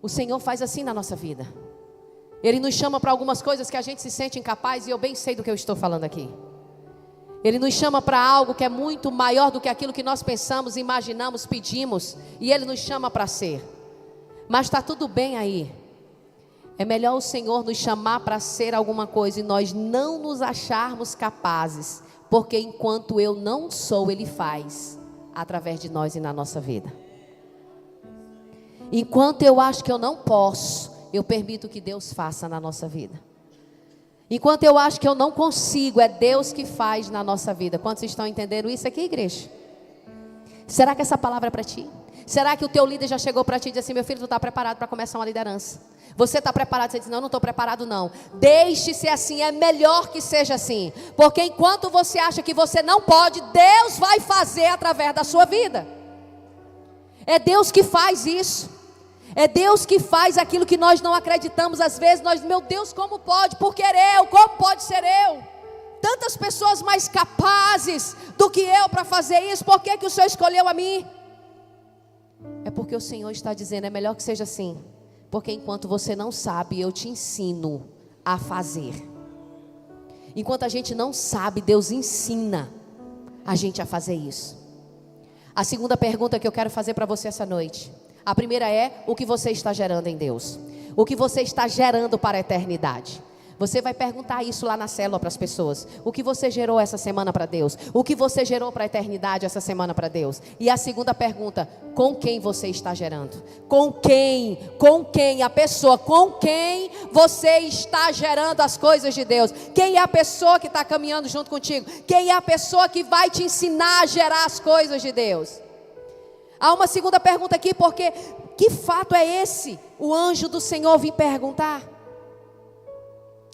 Speaker 1: O Senhor faz assim na nossa vida. Ele nos chama para algumas coisas que a gente se sente incapaz, e eu bem sei do que eu estou falando aqui. Ele nos chama para algo que é muito maior do que aquilo que nós pensamos, imaginamos, pedimos. E Ele nos chama para ser. Mas está tudo bem aí. É melhor o Senhor nos chamar para ser alguma coisa e nós não nos acharmos capazes. Porque enquanto eu não sou, Ele faz através de nós e na nossa vida. Enquanto eu acho que eu não posso, eu permito que Deus faça na nossa vida. Enquanto eu acho que eu não consigo, é Deus que faz na nossa vida. Quantos estão entendendo isso aqui, igreja? Será que essa palavra é para ti? Será que o teu líder já chegou para ti e disse assim: meu filho, tu está preparado para começar uma liderança? Você está preparado? Você diz: não, não estou preparado não. Deixe ser assim, é melhor que seja assim. Porque enquanto você acha que você não pode, Deus vai fazer através da sua vida. É Deus que faz isso. É Deus que faz aquilo que nós não acreditamos. Às vezes nós: meu Deus, como pode? Por que eu? Como pode ser eu? Tantas pessoas mais capazes do que eu para fazer isso. Por que que o Senhor escolheu a mim? É porque o Senhor está dizendo: é melhor que seja assim. Porque enquanto você não sabe, eu te ensino a fazer. Enquanto a gente não sabe, Deus ensina a gente a fazer isso. A segunda pergunta que eu quero fazer para você essa noite. A primeira é: o que você está gerando em Deus? O que você está gerando para a eternidade? Você vai perguntar isso lá na célula para as pessoas. O que você gerou essa semana para Deus? O que você gerou para a eternidade essa semana para Deus? E a segunda pergunta, com quem você está gerando? Com quem? Com quem? A pessoa, com quem você está gerando as coisas de Deus? Quem é a pessoa que está caminhando junto contigo? Quem é a pessoa que vai te ensinar a gerar as coisas de Deus? Há uma segunda pergunta aqui, porque que fato é esse? O anjo do Senhor vir perguntar.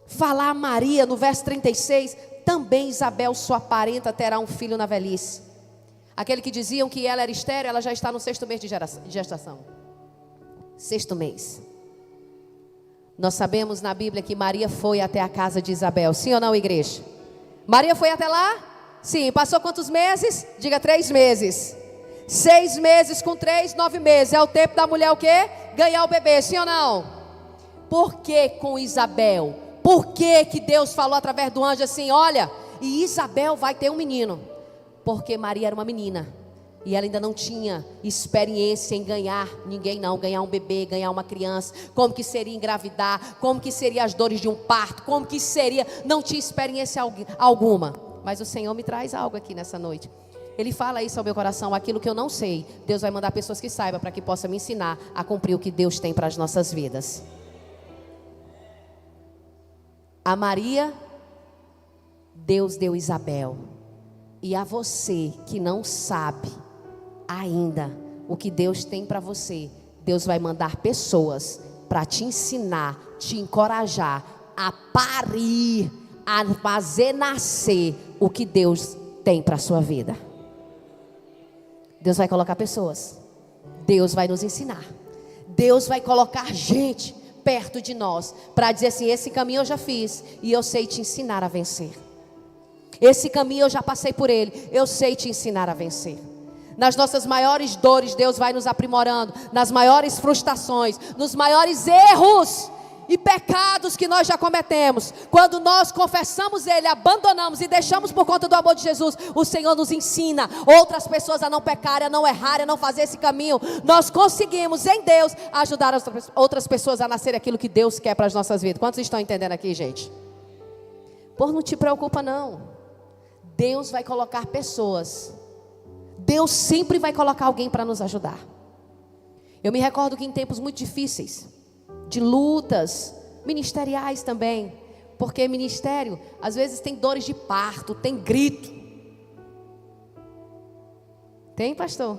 Speaker 1: Falar a Maria, no verso 36, também Isabel, sua parenta, terá um filho na velhice. Aquele que diziam que ela era estéril, ela já está no 6º mês de gestação. 6º mês. Nós sabemos na Bíblia que Maria foi até a casa de Isabel. Sim ou não, igreja? Maria foi até lá? Sim. Passou quantos meses? Diga 3 meses. 6 meses com 3, 9 meses. É o tempo da mulher o quê? Ganhar o bebê. Sim ou não? Por que com Isabel? Por que Deus falou através do anjo assim, olha, e Isabel vai ter um menino? Porque Maria era uma menina. E ela ainda não tinha experiência em ganhar ninguém não, ganhar um bebê, ganhar uma criança. Como que seria engravidar, como que seria as dores de um parto, como que seria, não tinha experiência alguma. Mas o Senhor me traz algo aqui nessa noite. Ele fala isso ao meu coração, aquilo que eu não sei, Deus vai mandar pessoas que saibam para que possa me ensinar a cumprir o que Deus tem para as nossas vidas. A Maria, Deus deu Isabel. E a você que não sabe ainda o que Deus tem para você, Deus vai mandar pessoas para te ensinar, te encorajar a parir, a fazer nascer o que Deus tem para a sua vida. Deus vai colocar pessoas. Deus vai nos ensinar. Deus vai colocar gente perto de nós, para dizer assim, esse caminho eu já fiz, e eu sei te ensinar a vencer. Esse caminho eu já passei por ele, eu sei te ensinar a vencer. Nas nossas maiores dores, Deus vai nos aprimorando, nas maiores frustrações, nos maiores erros e pecados que nós já cometemos. Quando nós confessamos ele, abandonamos e deixamos por conta do amor de Jesus, o Senhor nos ensina outras pessoas a não pecarem, a não errarem, a não fazer esse caminho. Nós conseguimos em Deus ajudar outras pessoas a nascer aquilo que Deus quer para as nossas vidas. Quantos estão entendendo aqui, gente? Por não te preocupa não. Deus vai colocar pessoas. Deus sempre vai colocar alguém para nos ajudar. Eu me recordo que em tempos muito difíceis, de lutas ministeriais também, porque ministério às vezes tem dores de parto, tem grito. Tem, pastor?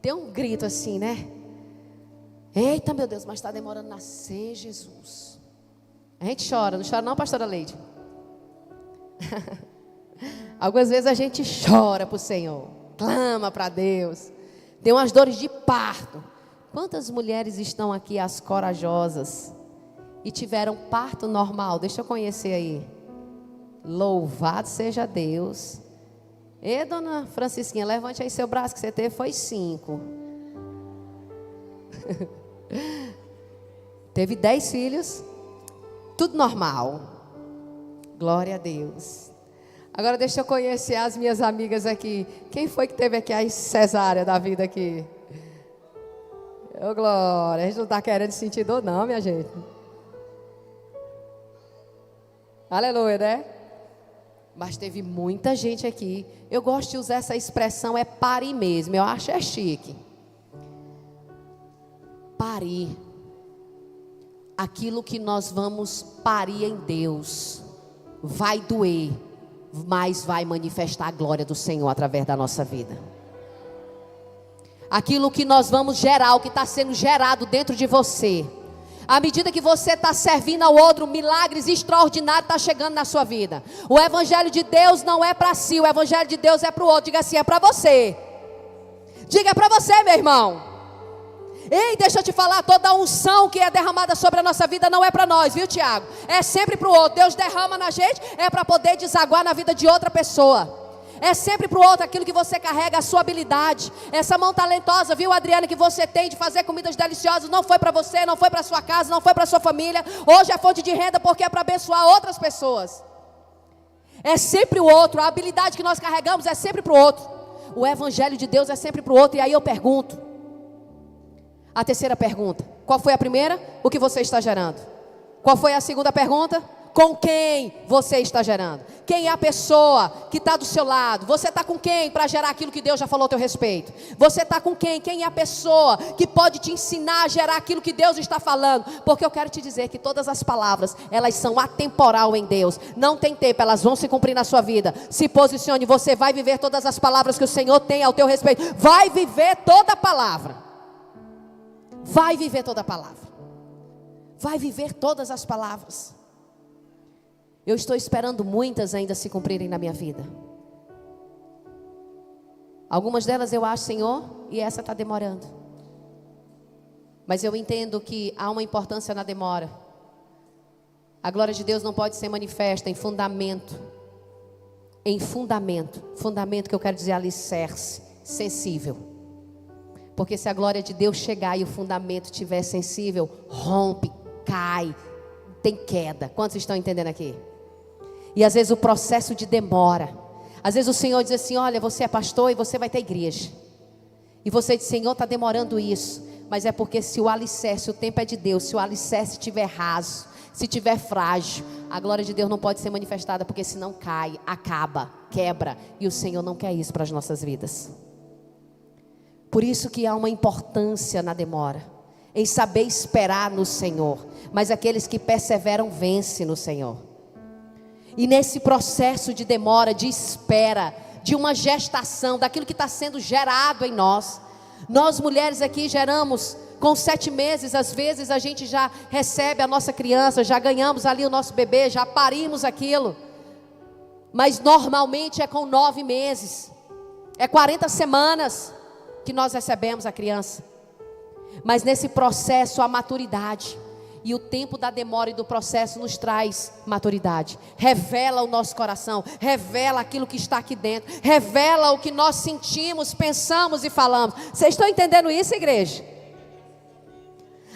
Speaker 1: Tem um grito assim, né? Eita, meu Deus, mas está demorando a nascer, Jesus. A gente chora, não chora não, pastora Leide? Algumas vezes a gente chora para o Senhor, clama para Deus. Tem umas dores de parto. Quantas mulheres estão aqui, as corajosas, e tiveram parto normal? Deixa eu conhecer aí. Louvado seja Deus. E dona Francisquinha, levante aí seu braço, que você teve foi 5. Teve 10 filhos, tudo normal. Glória a Deus. Agora deixa eu conhecer as minhas amigas aqui. Quem foi que teve aqui a cesárea da vida aqui? Ô glória, a gente não está querendo sentir dor não, minha gente. Aleluia, né? Mas teve muita gente aqui. Eu gosto de usar essa expressão, é parir mesmo. Eu acho é chique. Parir. Aquilo que nós vamos parir em Deus vai doer, mas vai manifestar a glória do Senhor através da nossa vida. Aquilo que nós vamos gerar, o que está sendo gerado dentro de você, à medida que você está servindo ao outro, milagres extraordinários estão chegando na sua vida. O evangelho de Deus não é para si, o evangelho de Deus é para o outro. Diga assim, é para você. Diga, é para você, meu irmão. Ei, deixa eu te falar, toda a unção que é derramada sobre a nossa vida não é para nós, viu, Tiago? É sempre para o outro. Deus derrama na gente, é para poder desaguar na vida de outra pessoa. É sempre para o outro, aquilo que você carrega, a sua habilidade. Essa mão talentosa, viu, Adriana, que você tem de fazer comidas deliciosas, não foi para você, não foi para sua casa, não foi para sua família. Hoje é fonte de renda porque é para abençoar outras pessoas. É sempre o outro, a habilidade que nós carregamos é sempre para o outro. O evangelho de Deus é sempre para o outro. E aí eu pergunto, a terceira pergunta, qual foi a primeira? O que você está gerando? Qual foi a segunda pergunta? Com quem você está gerando? Quem é a pessoa que está do seu lado? Você está com quem para gerar aquilo que Deus já falou a teu respeito? Você está com quem? Quem é a pessoa que pode te ensinar a gerar aquilo que Deus está falando? Porque eu quero te dizer que todas as palavras, elas são atemporal em Deus. Não tem tempo, elas vão se cumprir na sua vida. Se posicione, você vai viver todas as palavras que o Senhor tem ao teu respeito. Vai viver toda a palavra. Vai viver toda a palavra. Vai viver todas as palavras. Eu estou esperando muitas ainda se cumprirem na minha vida. Algumas delas eu acho, Senhor, e essa está demorando. Mas eu entendo que há uma importância na demora. A glória de Deus não pode ser manifesta em fundamento. Em fundamento. Fundamento que eu quero dizer alicerce, sensível. Porque se a glória de Deus chegar e o fundamento estiver sensível, rompe, cai, tem queda. Quantos estão entendendo aqui? E às vezes o processo de demora. Às vezes o Senhor diz assim, olha, você é pastor e você vai ter igreja. E você diz, Senhor, está demorando isso. Mas é porque se o alicerce, o tempo é de Deus. Se o alicerce estiver raso, se estiver frágil, a glória de Deus não pode ser manifestada. Porque senão cai, acaba, quebra. E o Senhor não quer isso para as nossas vidas. Por isso que há uma importância na demora. Em saber esperar no Senhor. Mas aqueles que perseveram vencem no Senhor. E nesse processo de demora, de espera, de uma gestação, daquilo que está sendo gerado em nós. Nós mulheres aqui geramos com 7 meses, às vezes a gente já recebe a nossa criança, já ganhamos ali o nosso bebê, já parimos aquilo. Mas normalmente é com 9 meses, é 40 semanas que nós recebemos a criança. Mas nesse processo a maturidade. E o tempo da demora e do processo nos traz maturidade. Revela o nosso coração. Revela aquilo que está aqui dentro. Revela o que nós sentimos, pensamos e falamos. Vocês estão entendendo isso, igreja?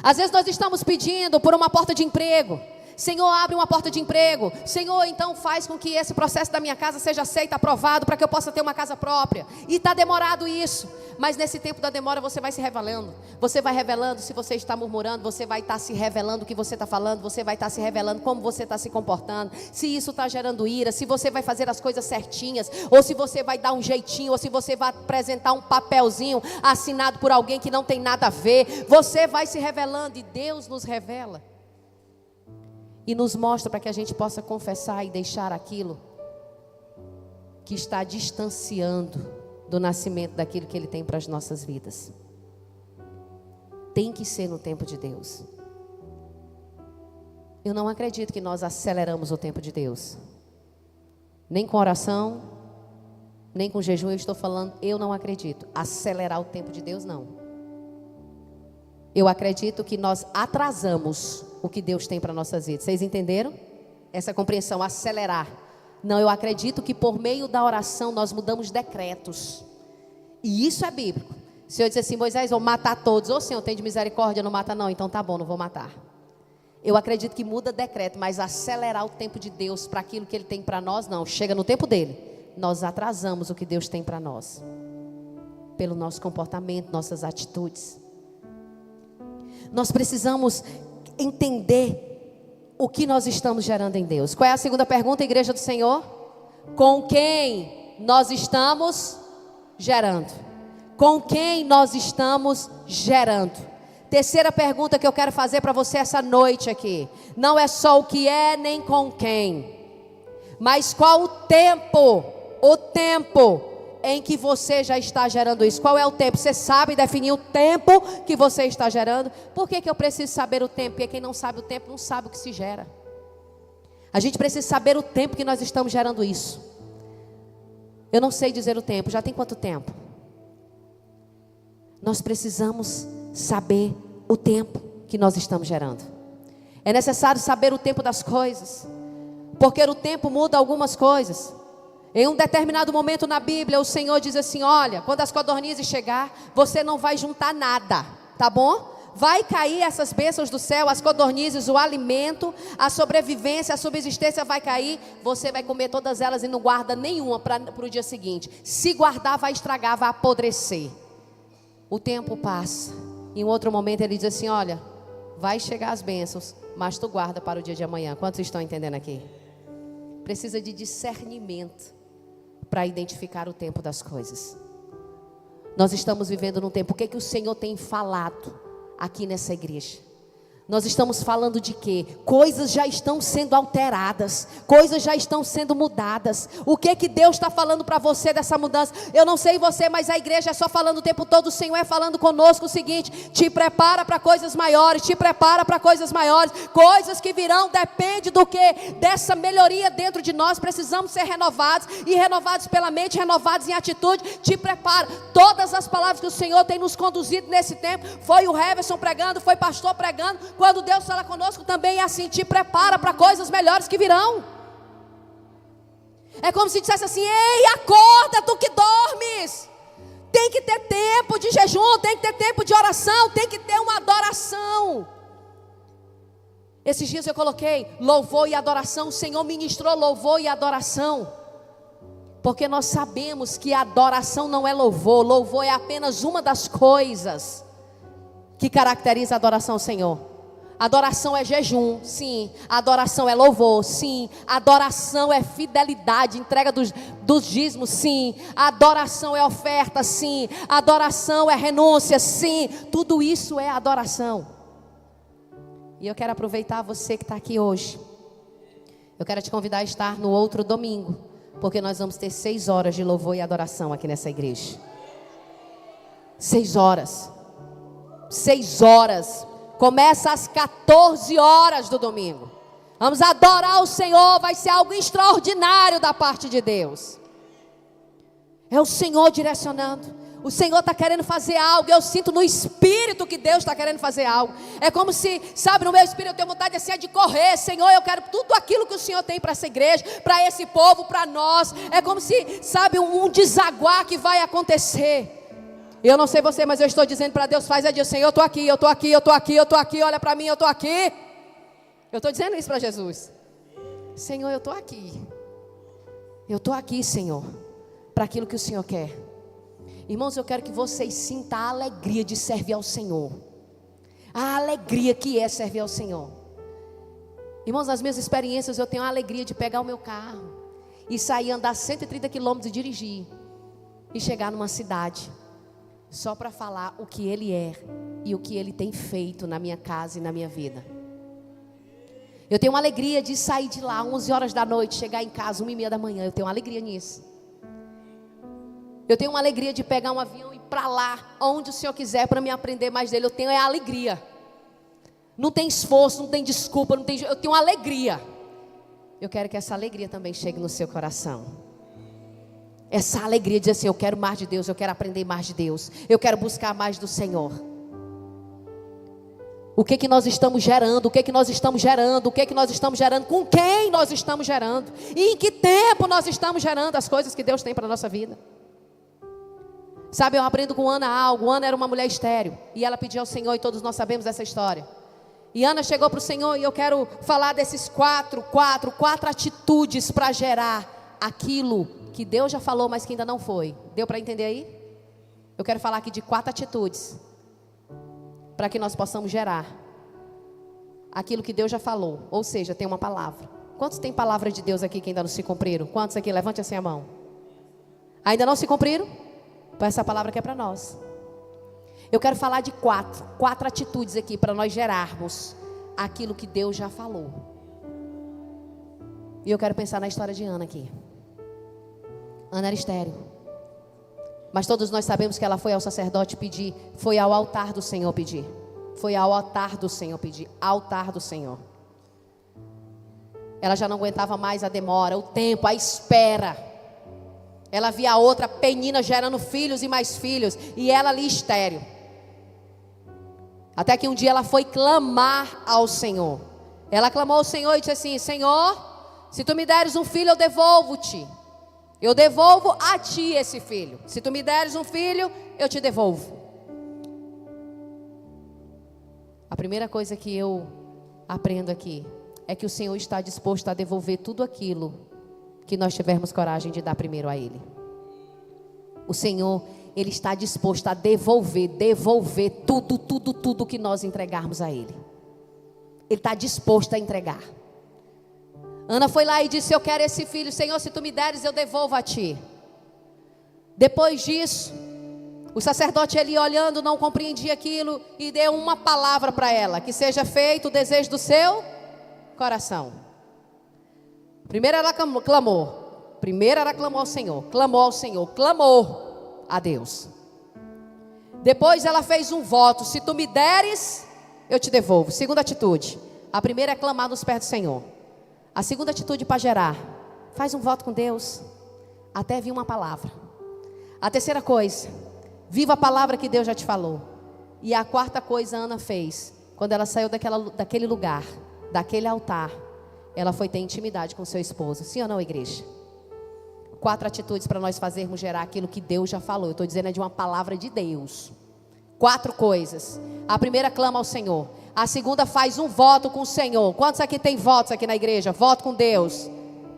Speaker 1: Às vezes nós estamos pedindo por uma porta de emprego. Senhor, abre uma porta de emprego. Senhor, então faz com que esse processo da minha casa seja aceito, aprovado, para que eu possa ter uma casa própria. E está demorado isso. Mas nesse tempo da demora você vai se revelando. Você vai revelando se você está murmurando. Você vai estar se revelando o que você está falando. Você vai estar se revelando como você está se comportando. Se isso está gerando ira. Se você vai fazer as coisas certinhas. Ou se você vai dar um jeitinho. Ou se você vai apresentar um papelzinho assinado por alguém que não tem nada a ver. Você vai se revelando. E Deus nos revela. E nos mostra para que a gente possa confessar e deixar aquilo que está distanciando do nascimento daquilo que Ele tem para as nossas vidas. Tem que ser no tempo de Deus. Eu não acredito que nós aceleramos o tempo de Deus. Nem com oração, nem com jejum. Eu estou falando, eu não acredito. Acelerar o tempo de Deus, não. Eu acredito que nós atrasamos o que Deus tem para nossas vidas. Vocês entenderam? Essa compreensão, acelerar. Não, eu acredito que por meio da oração nós mudamos decretos. E isso é bíblico. O Senhor diz assim, Moisés, vou matar todos. Ô Senhor, tem de misericórdia, não mata não. Então tá bom, não vou matar. Eu acredito que muda decreto, mas acelerar o tempo de Deus para aquilo que Ele tem para nós, não. Chega no tempo dele. Nós atrasamos o que Deus tem para nós. Pelo nosso comportamento, nossas atitudes. Nós precisamos entender o que nós estamos gerando em Deus. Qual é a segunda pergunta, igreja do Senhor? Com quem nós estamos gerando? Com quem nós estamos gerando? Terceira pergunta que eu quero fazer para você essa noite aqui. Não é só o que é, nem com quem. Mas qual o tempo em que você já está gerando isso? Qual é o tempo? Você sabe definir o tempo que você está gerando? Por que eu preciso saber o tempo? Porque quem não sabe o tempo não sabe o que se gera. A gente precisa saber o tempo que nós estamos gerando isso. Eu não sei dizer o tempo. Já tem quanto tempo? Nós precisamos saber o tempo que nós estamos gerando. É necessário saber o tempo das coisas. Porque o tempo muda algumas coisas. Em um determinado momento na Bíblia, o Senhor diz assim, olha, quando as codornizes chegar, você não vai juntar nada, tá bom? Vai cair essas bênçãos do céu, as codornizes, o alimento, a sobrevivência, a subsistência vai cair. Você vai comer todas elas e não guarda nenhuma para o dia seguinte. Se guardar, vai estragar, vai apodrecer. O tempo passa. Em um outro momento ele diz assim, olha, vai chegar as bênçãos, mas tu guarda para o dia de amanhã. Quantos estão entendendo aqui? Precisa de discernimento para identificar o tempo das coisas. Nós estamos vivendo num tempo, o que o Senhor tem falado aqui nessa igreja? Nós estamos falando de quê? Coisas já estão sendo alteradas, coisas já estão sendo mudadas. O que Deus está falando para você dessa mudança? Eu não sei você, mas a igreja é só falando o tempo todo. O Senhor é falando conosco o seguinte: te prepara para coisas maiores, te prepara para coisas maiores. Coisas que virão, depende do que? Dessa melhoria dentro de nós. Precisamos ser renovados, e renovados pela mente, renovados em atitude. Te prepara. Todas as palavras que o Senhor tem nos conduzido nesse tempo, foi o Heverson pregando, foi pastor pregando. Quando Deus fala conosco também é assim: te prepara para coisas melhores que virão. É como se dissesse assim: ei, acorda tu que dormes. Tem que ter tempo de jejum, tem que ter tempo de oração, tem que ter uma adoração. Esses dias eu coloquei louvor e adoração. O Senhor ministrou louvor e adoração, porque nós sabemos que a adoração não é louvor. Louvor é apenas uma das coisas que caracteriza a adoração ao Senhor. Adoração é jejum, sim. Adoração é louvor, sim. Adoração é fidelidade, entrega dos dízimos, sim. Adoração é oferta, sim. Adoração é renúncia, sim. Tudo isso é adoração. E eu quero aproveitar você que está aqui hoje. Eu quero te convidar a estar no outro domingo, porque nós vamos ter 6 horas de louvor e adoração aqui nessa igreja. 6 horas. 6 horas. Começa às 14 horas do domingo. Vamos adorar o Senhor. Vai ser algo extraordinário da parte de Deus. É o Senhor direcionando. O Senhor está querendo fazer algo. Eu sinto no Espírito que Deus está querendo fazer algo. É como se, sabe, no meu Espírito eu tenho vontade assim, de correr. Senhor, eu quero tudo aquilo que o Senhor tem para essa igreja, para esse povo, para nós. É como se, sabe, um desaguar que vai acontecer. Eu não sei você, mas eu estou dizendo para Deus: faz dizer, Senhor, eu estou aqui, eu estou aqui, eu estou aqui, eu estou aqui, olha para mim, eu estou aqui. Eu estou dizendo isso para Jesus. Senhor, eu estou aqui. Eu estou aqui, Senhor, para aquilo que o Senhor quer. Irmãos, eu quero que vocês sintam a alegria de servir ao Senhor. A alegria que é servir ao Senhor. Irmãos, nas minhas experiências eu tenho a alegria de pegar o meu carro e sair, andar 130 quilômetros e dirigir. E chegar numa cidade só para falar o que Ele é e o que Ele tem feito na minha casa e na minha vida. Eu tenho uma alegria de sair de lá 11 horas da noite, chegar em casa 1h30 da manhã. Eu tenho uma alegria nisso. Eu tenho uma alegria de pegar um avião e ir para lá, onde o Senhor quiser, para me aprender mais dele. Eu tenho a alegria. Não tem esforço, não tem desculpa, não tem... Eu tenho uma alegria. Eu quero que essa alegria também chegue no seu coração. Essa alegria de dizer assim: eu quero mais de Deus, eu quero aprender mais de Deus, eu quero buscar mais do Senhor. O que nós estamos gerando? O que nós estamos gerando? O que nós estamos gerando? Com quem nós estamos gerando? E em que tempo nós estamos gerando as coisas que Deus tem para a nossa vida? Sabe, eu aprendo com Ana algo. Ana era uma mulher estéril e ela pediu ao Senhor, e todos nós sabemos essa história. E Ana chegou para o Senhor, e eu quero falar desses quatro atitudes para gerar aquilo que Deus já falou, mas que ainda não foi. Deu para entender aí? Eu quero falar aqui de 4 atitudes para que nós possamos gerar aquilo que Deus já falou. Ou seja, tem uma palavra. Quantos tem palavra de Deus aqui que ainda não se cumpriram? Quantos aqui? Levante assim a mão. Ainda não se cumpriram? Então essa palavra aqui é para nós. Eu quero falar de 4 atitudes aqui para nós gerarmos aquilo que Deus já falou. E eu quero pensar na história de Ana aqui. Ana era estéril, mas todos nós sabemos que ela foi ao sacerdote pedir, foi ao altar do Senhor pedir. Foi ao altar do Senhor pedir, altar do Senhor. Ela já não aguentava mais a demora, o tempo, a espera. Ela via a outra Penina gerando filhos e mais filhos, e ela ali estéril. Até que um dia ela foi clamar ao Senhor. Ela clamou ao Senhor e disse assim: Senhor, se tu me deres um filho, eu devolvo-te. Eu devolvo a ti esse filho. Se tu me deres um filho, eu te devolvo. A primeira coisa que eu aprendo aqui é que o Senhor está disposto a devolver tudo aquilo que nós tivermos coragem de dar primeiro a Ele. O Senhor, Ele está disposto a devolver tudo que nós entregarmos a Ele. Ele está disposto a entregar. Ana foi lá e disse: eu quero esse filho, Senhor, se tu me deres, eu devolvo a ti. Depois disso, o sacerdote ali olhando não compreendia aquilo e deu uma palavra para ela: que seja feito o desejo do seu coração. Primeiro ela clamou. Primeiro ela clamou ao Senhor. Clamou ao Senhor. Clamou a Deus. Depois ela fez um voto: se tu me deres, eu te devolvo. Segunda atitude. A primeira é clamar nos pés do Senhor. A segunda atitude para gerar: faz um voto com Deus até vir uma palavra. A terceira coisa: viva a palavra que Deus já te falou. E a quarta coisa Ana fez. Quando ela saiu daquele lugar, daquele altar, ela foi ter intimidade com seu esposo. Sim ou não, igreja? 4 atitudes para nós fazermos gerar aquilo que Deus já falou. Eu estou dizendo é de uma palavra de Deus. 4 coisas. A primeira, clama ao Senhor. A segunda, faz um voto com o Senhor. Quantos aqui tem votos aqui na igreja? Voto com Deus.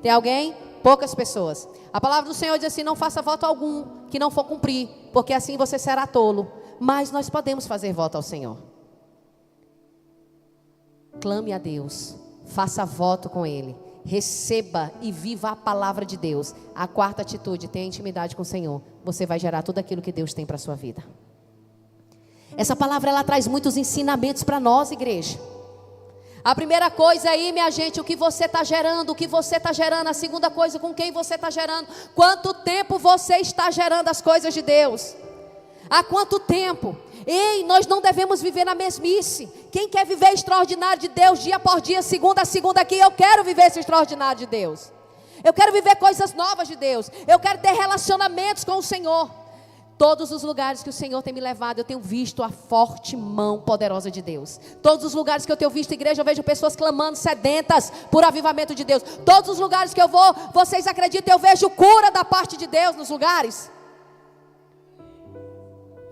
Speaker 1: Tem alguém? Poucas pessoas. A palavra do Senhor diz assim: não faça voto algum que não for cumprir, porque assim você será tolo. Mas nós podemos fazer voto ao Senhor. Clame a Deus, faça voto com Ele, receba e viva a palavra de Deus. A quarta atitude: tenha intimidade com o Senhor. Você vai gerar tudo aquilo que Deus tem para a sua vida. Essa palavra, ela traz muitos ensinamentos para nós, igreja. A primeira coisa aí, minha gente, o que você está gerando, o que você está gerando. A segunda coisa, com quem você está gerando. Quanto tempo você está gerando as coisas de Deus? Há quanto tempo? Ei, nós não devemos viver na mesmice. Quem quer viver extraordinário de Deus, dia por dia, segunda a segunda aqui, eu quero viver esse extraordinário de Deus. Eu quero viver coisas novas de Deus. Eu quero ter relacionamentos com o Senhor. Todos os lugares que o Senhor tem me levado, eu tenho visto a forte mão poderosa de Deus. Todos os lugares que eu tenho visto igreja, eu vejo pessoas clamando, sedentas por avivamento de Deus. Todos os lugares que eu vou, vocês acreditam, eu vejo cura da parte de Deus nos lugares.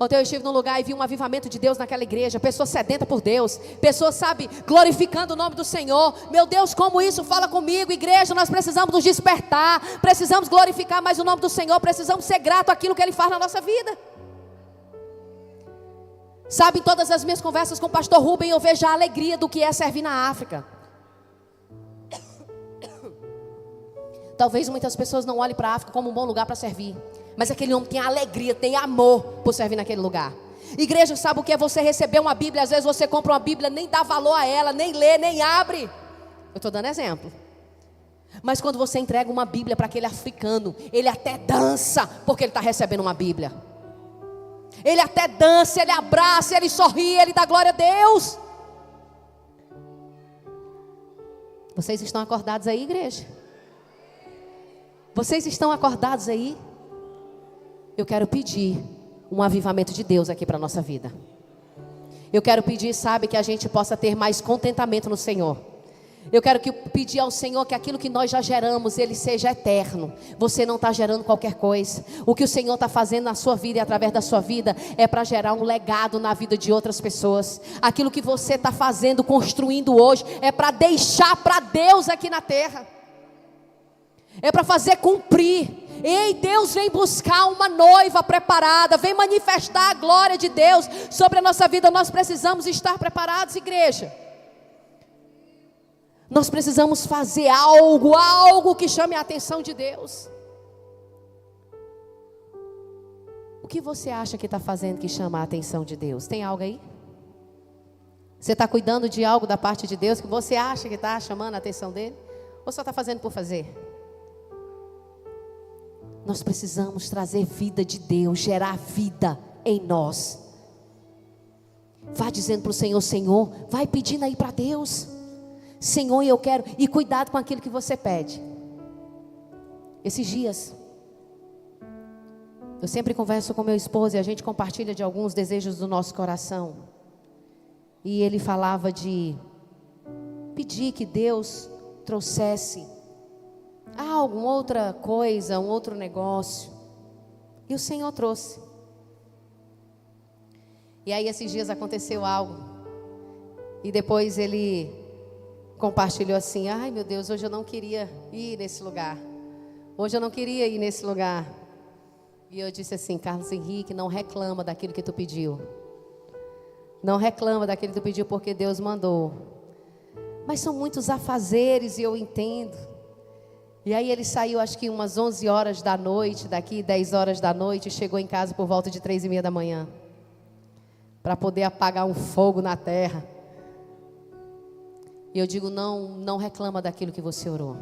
Speaker 1: Ontem eu estive num lugar e vi um avivamento de Deus naquela igreja. Pessoas sedentas por Deus. Pessoas, sabe, glorificando o nome do Senhor. Meu Deus, como isso fala comigo. Igreja, nós precisamos nos despertar. Precisamos glorificar mais o nome do Senhor. Precisamos ser grato àquilo que Ele faz na nossa vida. Sabe, em todas as minhas conversas com o pastor Rubem, eu vejo a alegria do que é servir na África. Talvez muitas pessoas não olhem para a África como um bom lugar para servir. Mas aquele homem tem alegria, tem amor por servir naquele lugar. Igreja, sabe o que é você receber uma Bíblia? Às vezes você compra uma Bíblia, nem dá valor a ela, nem lê, nem abre. Eu estou dando exemplo. Mas quando você entrega uma Bíblia para aquele africano, ele até dança, porque ele está recebendo uma Bíblia. Ele até dança, ele abraça, ele sorri, ele dá glória a Deus. Vocês estão acordados aí, igreja? Vocês estão acordados aí? Eu quero pedir um avivamento de Deus aqui para a nossa vida. Eu quero pedir, sabe, que a gente possa ter mais contentamento no Senhor. Eu quero pedir ao Senhor que aquilo que nós já geramos, Ele seja eterno. Você não está gerando qualquer coisa. O que o Senhor está fazendo na sua vida e através da sua vida é para gerar um legado na vida de outras pessoas. Aquilo que você está fazendo, construindo hoje, é para deixar para Deus aqui na terra. É para fazer cumprir. Ei, Deus vem buscar uma noiva preparada, vem manifestar a glória de Deus sobre a nossa vida. Nós precisamos estar preparados, igreja. Nós precisamos fazer algo que chame a atenção de Deus. O que você acha que está fazendo que chama a atenção de Deus? Tem algo aí? Você está cuidando de algo da parte de Deus que você acha que está chamando a atenção dele? Ou só está fazendo por fazer? Nós precisamos trazer vida de Deus, gerar vida em nós. Vá dizendo para o Senhor: Senhor, vai pedindo aí para Deus. Senhor, eu quero. E cuidado com aquilo que você pede. Esses dias, eu sempre converso com meu esposo e a gente compartilha de alguns desejos do nosso coração. E ele falava de pedir que Deus trouxesse alguma outra coisa, um outro negócio. E o Senhor trouxe. E aí esses dias aconteceu algo. E depois ele compartilhou assim: ai meu Deus, hoje eu não queria ir nesse lugar. Hoje eu não queria ir nesse lugar. E eu disse assim: Carlos Henrique, não reclama daquilo que tu pediu. Não reclama daquilo que tu pediu, porque Deus mandou. Mas são muitos afazeres e eu entendo. E aí ele saiu acho que umas 11 horas da noite, daqui 10 horas da noite, e chegou em casa por volta de 3:30 da manhã. Para poder apagar um fogo na terra. E eu digo, não reclama daquilo que você orou.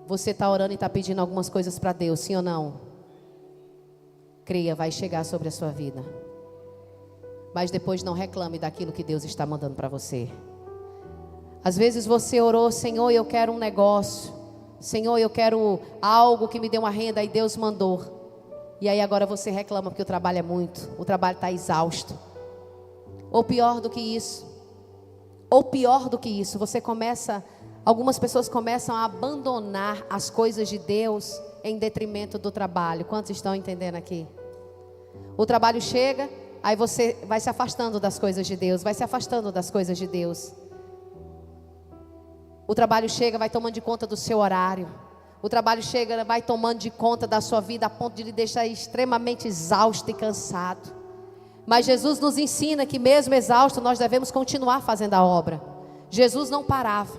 Speaker 1: Você está orando e está pedindo algumas coisas para Deus, sim ou não? Creia, vai chegar sobre a sua vida. Mas depois não reclame daquilo que Deus está mandando para você. Às vezes você orou, Senhor, eu quero um negócio. Senhor, eu quero algo que me dê uma renda, e Deus mandou. E aí agora você reclama porque o trabalho é muito, o trabalho está exausto. Ou pior do que isso, algumas pessoas começam a abandonar as coisas de Deus em detrimento do trabalho. Quantos estão entendendo aqui? O trabalho chega, aí você vai se afastando das coisas de Deus, O trabalho chega, vai tomando de conta do seu horário. O trabalho chega, vai tomando de conta da sua vida, a ponto de lhe deixar extremamente exausto e cansado. Mas Jesus nos ensina que mesmo exausto, nós devemos continuar fazendo a obra. Jesus não parava.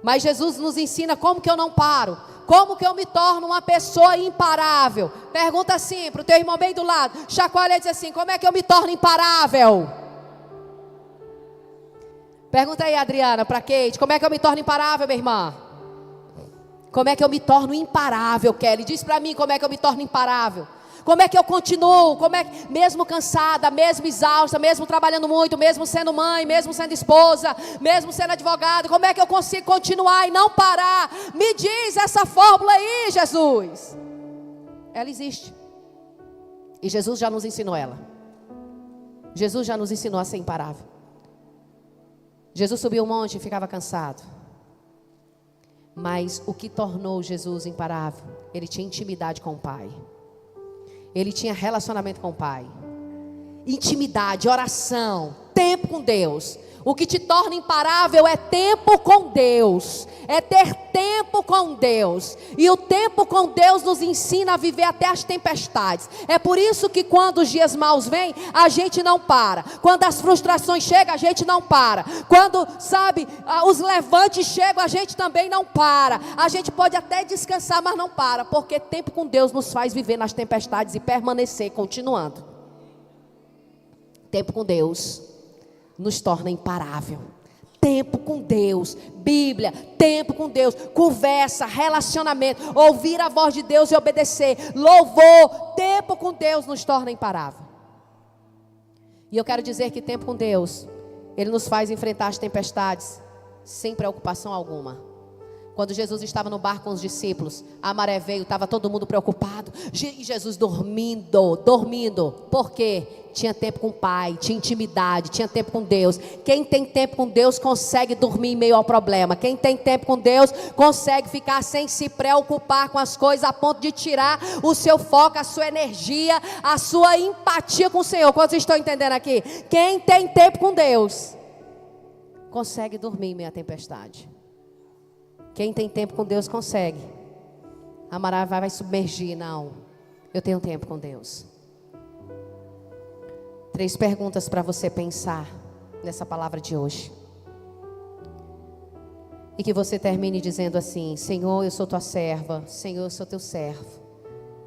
Speaker 1: Mas Jesus nos ensina como que eu não paro. Como que eu me torno uma pessoa imparável? Pergunta assim para o teu irmão bem do lado. Chacoalha e diz assim, como é que eu me torno imparável? Pergunta aí, Adriana, para Kate, como é que eu me torno imparável, minha irmã? Como é que eu me torno imparável, Kelly? Diz para mim como é que eu me torno imparável. Como é que eu continuo, mesmo cansada, mesmo exausta, mesmo trabalhando muito, mesmo sendo mãe, mesmo sendo esposa, mesmo sendo advogada, como é que eu consigo continuar e não parar? Me diz essa fórmula aí, Jesus. Ela existe. E Jesus já nos ensinou ela. Jesus já nos ensinou a ser imparável. Jesus subiu um monte e ficava cansado. Mas o que tornou Jesus imparável? Ele tinha intimidade com o Pai. Ele tinha relacionamento com o Pai. Intimidade, oração, tempo com Deus. O que te torna imparável é tempo com Deus. É ter tempo com Deus. E o tempo com Deus nos ensina a viver até as tempestades. É por isso que quando os dias maus vêm, a gente não para. Quando as frustrações chegam, a gente não para. Quando, os levantes chegam, a gente também não para. A gente pode até descansar, mas não para. Porque tempo com Deus nos faz viver nas tempestades e permanecer continuando. Tempo com Deus nos torna imparável. Tempo com Deus, Bíblia, tempo com Deus, conversa, relacionamento, ouvir a voz de Deus e obedecer, louvor, tempo com Deus nos torna imparável. E eu quero dizer que tempo com Deus, Ele nos faz enfrentar as tempestades sem preocupação alguma. Quando Jesus estava no barco com os discípulos, a maré veio, estava todo mundo preocupado. E Jesus dormindo. Por quê? Tinha tempo com o Pai, tinha intimidade, tinha tempo com Deus. Quem tem tempo com Deus consegue dormir em meio ao problema. Quem tem tempo com Deus consegue ficar sem se preocupar com as coisas, a ponto de tirar o seu foco, a sua energia, a sua empatia com o Senhor. Quantos estão entendendo aqui? Quem tem tempo com Deus consegue dormir em meio à tempestade. Quem tem tempo com Deus consegue. A maré vai submergir. Não, eu tenho tempo com Deus. 3 perguntas para você pensar nessa palavra de hoje. E que você termine dizendo assim: Senhor, eu sou tua serva. Senhor, eu sou teu servo.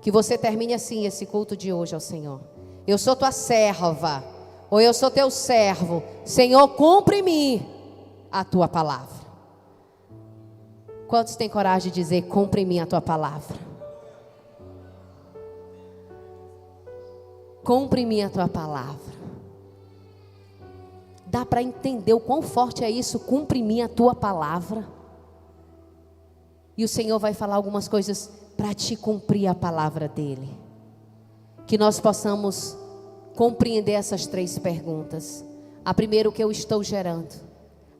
Speaker 1: Que você termine assim esse culto de hoje ao Senhor. Eu sou tua serva. Ou eu sou teu servo. Senhor, cumpre em mim a tua palavra. Quantos têm coragem de dizer: cumpre em mim a tua palavra? Cumpre em mim a tua palavra. Dá para entender o quão forte é isso? Cumpre em mim a tua palavra. E o Senhor vai falar algumas coisas para te cumprir a palavra dEle. Que nós possamos compreender essas 3 perguntas. A primeira, o que eu estou gerando.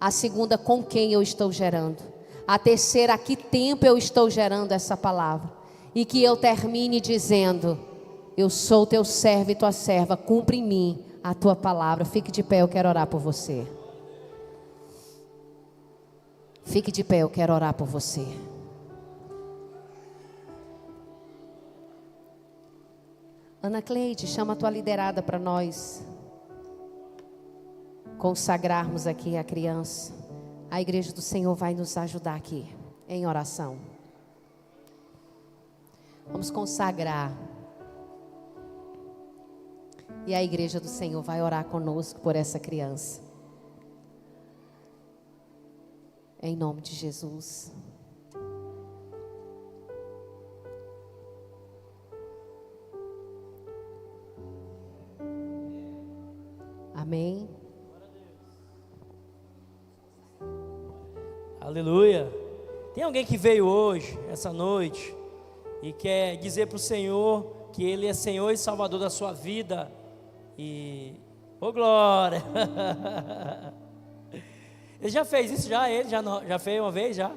Speaker 1: A segunda, com quem eu estou gerando. A terceira, a que tempo eu estou gerando essa palavra. E que eu termine dizendo: eu sou teu servo e tua serva, cumpre em mim a tua palavra. Fique de pé, eu quero orar por você. Fique de pé, eu quero orar por você. Ana Cleide, chama a tua liderada para nós consagrarmos aqui a criança. A igreja do Senhor vai nos ajudar aqui, em oração. Vamos consagrar. E a igreja do Senhor vai orar conosco por essa criança. Em nome de Jesus. Amém.
Speaker 2: Aleluia. Tem alguém que veio hoje, essa noite, e quer dizer para o Senhor que Ele é Senhor e Salvador da sua vida? E, ô glória! Ele já fez isso já? Ele já fez uma vez já?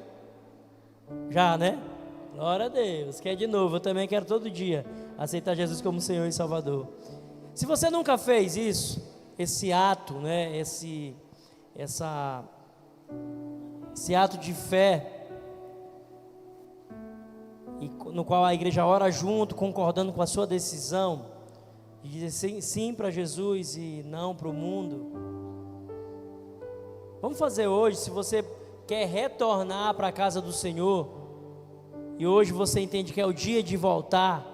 Speaker 2: Já, né? Glória a Deus. Quer de novo? Eu também quero todo dia aceitar Jesus como Senhor e Salvador. Se você nunca fez isso, esse ato, né? Esse ato de fé, e no qual a igreja ora junto, concordando com a sua decisão, de dizer sim, sim para Jesus e não para o mundo. Vamos fazer hoje, se você quer retornar para a casa do Senhor, e hoje você entende que é o dia de voltar,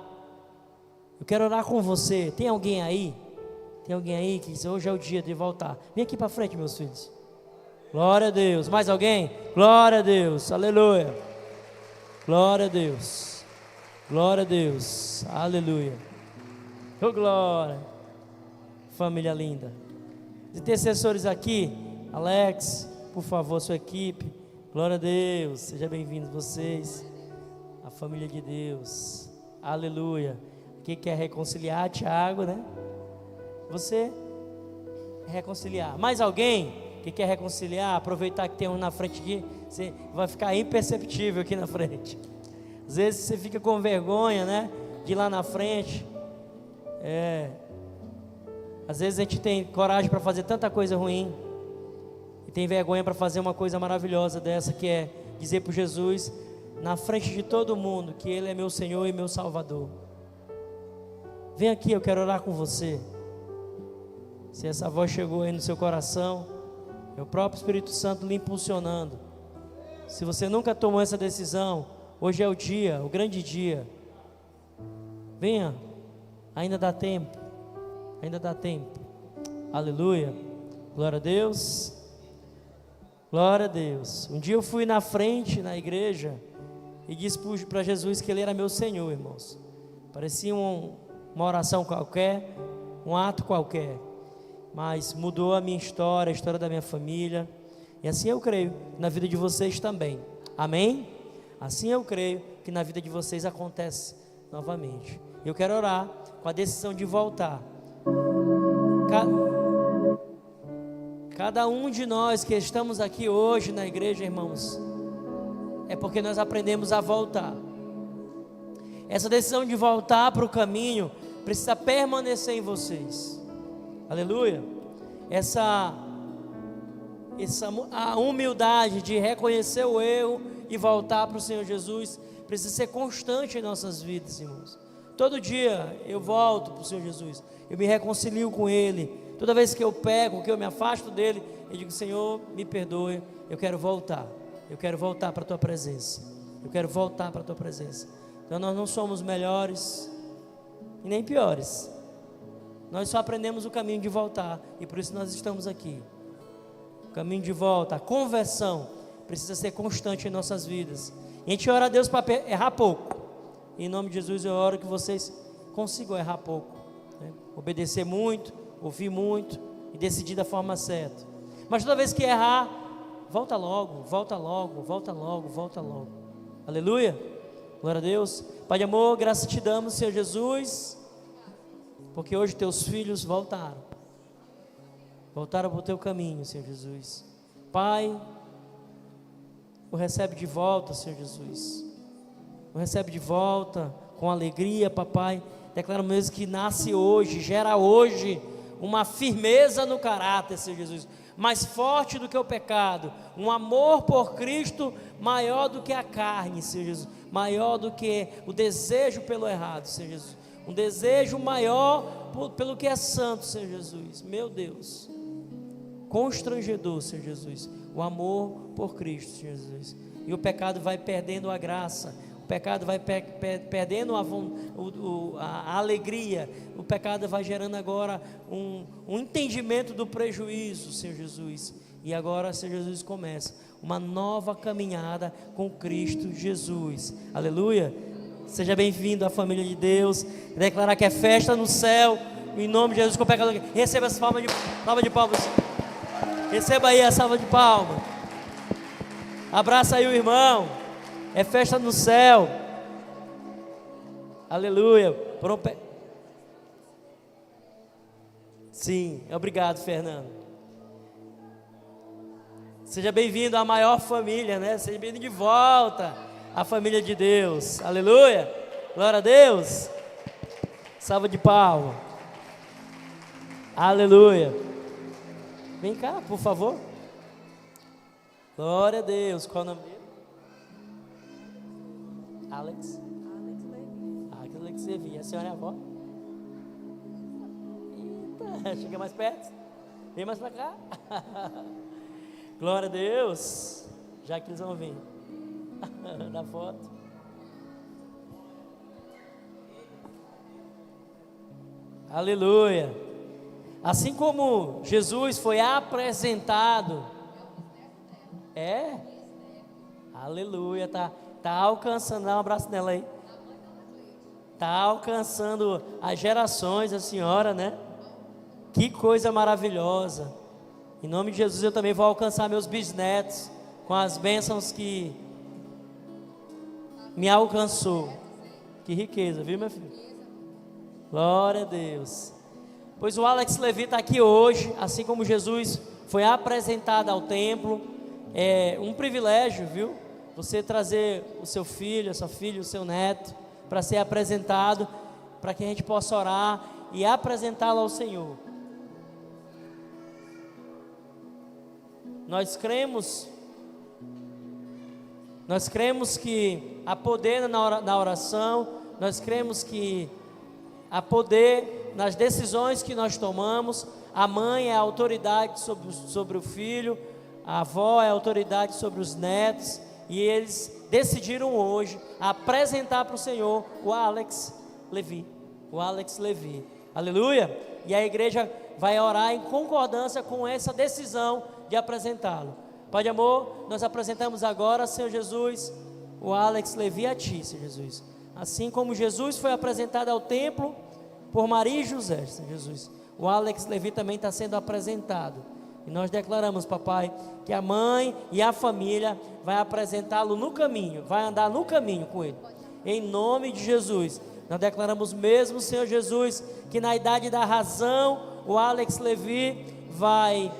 Speaker 2: eu quero orar com você. Tem alguém aí? Tem alguém aí que diz, hoje é o dia de voltar? Vem aqui para frente, meus filhos. Glória a Deus. Mais alguém? Glória a Deus. Aleluia. Glória a Deus. Glória a Deus. Aleluia. Oh, glória. Família linda. Os intercessores aqui, Alex, por favor, sua equipe. Glória a Deus. Sejam bem-vindos vocês. A família de Deus. Aleluia. Quem quer reconciliar? Tiago, né? Você reconciliar. Mais alguém que quer reconciliar? Aproveitar que tem um na frente aqui. Você vai ficar imperceptível aqui na frente. Às vezes você fica com vergonha, né? De ir lá na frente. Às vezes a gente tem coragem para fazer tanta coisa ruim. E tem vergonha para fazer uma coisa maravilhosa dessa, que é dizer para Jesus, na frente de todo mundo, que Ele é meu Senhor e meu Salvador. Vem aqui, eu quero orar com você. Se essa voz chegou aí no seu coração, é o próprio Espírito Santo lhe impulsionando. Se você nunca tomou essa decisão, hoje é o dia, o grande dia. Venha, ainda dá tempo. Ainda dá tempo. Aleluia. Glória a Deus. Glória a Deus. Um dia eu fui na frente, na igreja, e disse para Jesus que Ele era meu Senhor, irmãos. Parecia uma oração qualquer, um ato qualquer. Mas mudou a minha história, a história da minha família. E assim eu creio na vida de vocês também. Amém? Assim eu creio que na vida de vocês acontece novamente. Eu quero orar com a decisão de voltar. Cada um de nós que estamos aqui hoje na igreja, irmãos, é porque nós aprendemos a voltar. Essa decisão de voltar para o caminho precisa permanecer em vocês. Aleluia. A humildade de reconhecer o erro e voltar para o Senhor Jesus precisa ser constante em nossas vidas, irmãos. Todo dia eu volto para o Senhor Jesus, eu me reconcilio com Ele. Toda vez que eu peco, que eu me afasto dEle, eu digo, Senhor, me perdoe, eu quero voltar para a Tua presença, eu quero voltar para a Tua presença. Então nós não somos melhores e nem piores, nós só aprendemos o caminho de voltar, e por isso nós estamos aqui. O caminho de volta, a conversão precisa ser constante em nossas vidas, e a gente ora a Deus para errar pouco. Em nome de Jesus eu oro que vocês consigam errar pouco, né? Obedecer muito, ouvir muito e decidir da forma certa. Mas toda vez que errar, volta logo, volta logo, volta logo, volta logo. Aleluia, glória a Deus. Pai de amor, graça te damos, Senhor Jesus, porque hoje teus filhos voltaram para o teu caminho, Senhor Jesus. Pai, o recebe de volta, Senhor Jesus, o recebe de volta com alegria, papai. Declaro mesmo que nasce hoje, gera hoje uma firmeza no caráter, Senhor Jesus, mais forte do que o pecado, um amor por Cristo maior do que a carne, Senhor Jesus, maior do que o desejo pelo errado, Senhor Jesus, um desejo maior pelo que é santo, Senhor Jesus. Meu Deus, constrangedor, Senhor Jesus, o amor por Cristo, Senhor Jesus. E o pecado vai perdendo a graça, o pecado vai perdendo a alegria, o pecado vai gerando agora um entendimento do prejuízo, Senhor Jesus. E agora, Senhor Jesus, começa uma nova caminhada com Cristo Jesus. Aleluia. Seja bem-vindo à família de Deus. Declarar que é festa no céu, em nome de Jesus, com o pecador. Receba essa salva de palmas. Receba aí a salva de palmas. Abraça aí o irmão. É festa no céu. Aleluia. Sim, obrigado, Fernando. Seja bem-vindo à maior família, né? Seja bem-vindo de volta à família de Deus. Aleluia. Glória a Deus. Salva de palmas. Aleluia. Vem cá, por favor. Glória a Deus. Qual é o nome dele? Alex Levi. A senhora é a avó? Eita, chega mais perto. Vem mais pra cá. Glória a Deus. Já que eles vão vir. Na foto. Aleluia. Assim como Jesus foi apresentado. Aleluia. Tá alcançando. Dá um abraço nela aí. Tá alcançando as gerações, a senhora, né? Que coisa maravilhosa. Em nome de Jesus eu também vou alcançar meus bisnetos com as bênçãos que me alcançou. Que riqueza, viu, meu filho? Glória a Deus. Pois o Alex Levi está aqui hoje, assim como Jesus foi apresentado ao templo. É um privilégio, viu? Você trazer o seu filho, a sua filha, o seu neto, para ser apresentado, para que a gente possa orar e apresentá-lo ao Senhor. Nós cremos que há poder na oração, nós cremos que há poder nas decisões que nós tomamos. A mãe é a autoridade sobre o filho, a avó é a autoridade sobre os netos, e eles decidiram hoje apresentar para o Senhor o Alex Levi. Aleluia. E a igreja vai orar em concordância com essa decisão de apresentá-lo. Pai de amor, nós apresentamos agora, Senhor Jesus, o Alex Levi a Ti, Senhor Jesus. Assim como Jesus foi apresentado ao templo por Maria e José, Senhor Jesus, o Alex Levi também está sendo apresentado. E nós declaramos, papai, que a mãe e a família vai apresentá-lo no caminho, vai andar no caminho com ele. Em nome de Jesus, nós declaramos mesmo, Senhor Jesus, que na idade da razão, o Alex Levi vai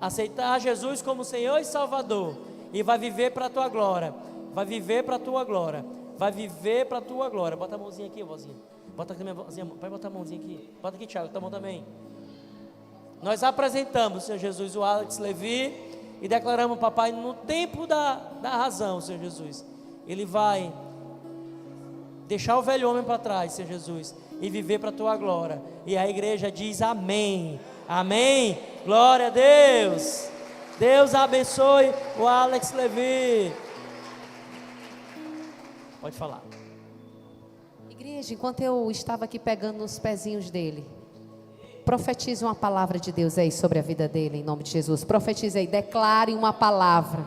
Speaker 2: aceitar Jesus como Senhor e Salvador, e vai viver para a Tua glória, vai viver para a Tua glória, vai viver para a Tua glória. Bota a mãozinha aqui, vozinha. Bota aqui, minha vozinha. Vai botar a mãozinha aqui. Bota aqui, Thiago, tá bom também. Nós apresentamos, Senhor Jesus, o Alex Levi e declaramos, papai, no tempo da razão, Senhor Jesus, ele vai deixar o velho homem para trás, Senhor Jesus, e viver para a Tua glória. E a igreja diz amém, amém, glória a Deus. Deus abençoe o Alex Levi. Pode falar.
Speaker 1: Igreja, enquanto eu estava aqui pegando nos pezinhos dele, profetize uma palavra de Deus aí sobre a vida dele, em nome de Jesus. Profetize aí, declare uma palavra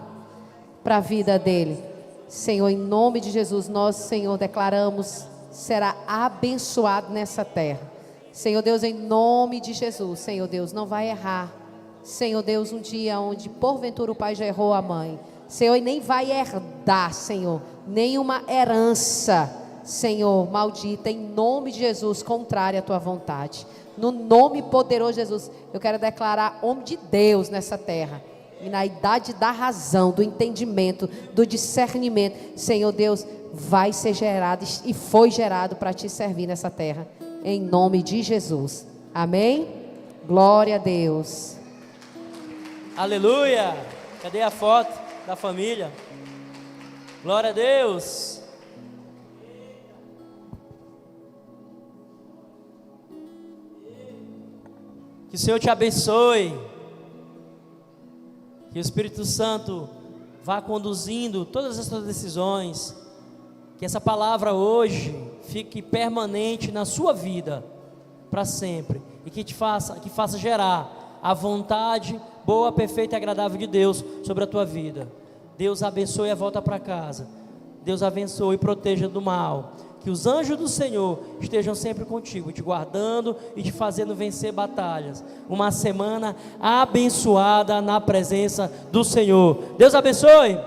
Speaker 1: para a vida dele. Senhor, em nome de Jesus, nós, Senhor, declaramos, será abençoado nessa terra. Senhor Deus, em nome de Jesus, Senhor Deus, não vai errar. Senhor Deus, um dia onde porventura o pai já errou a mãe. Senhor, e nem vai herdar, Senhor, nenhuma herança, Senhor, maldita, em nome de Jesus, contrária à Tua vontade. No nome poderoso de Jesus, eu quero declarar homem de Deus nessa terra. E na idade da razão, do entendimento, do discernimento, Senhor Deus, vai ser gerado e foi gerado para Te servir nessa terra. Em nome de Jesus. Amém? Glória a Deus.
Speaker 2: Aleluia. Cadê a foto da família? Glória a Deus. Que o Senhor te abençoe. Que o Espírito Santo vá conduzindo todas as suas decisões. Que essa palavra hoje fique permanente na sua vida para sempre, e que faça gerar a vontade boa, perfeita e agradável de Deus sobre a tua vida. Deus abençoe a volta para casa. Deus abençoe e proteja do mal. Que os anjos do Senhor estejam sempre contigo, te guardando e te fazendo vencer batalhas. Uma semana abençoada na presença do Senhor. Deus abençoe.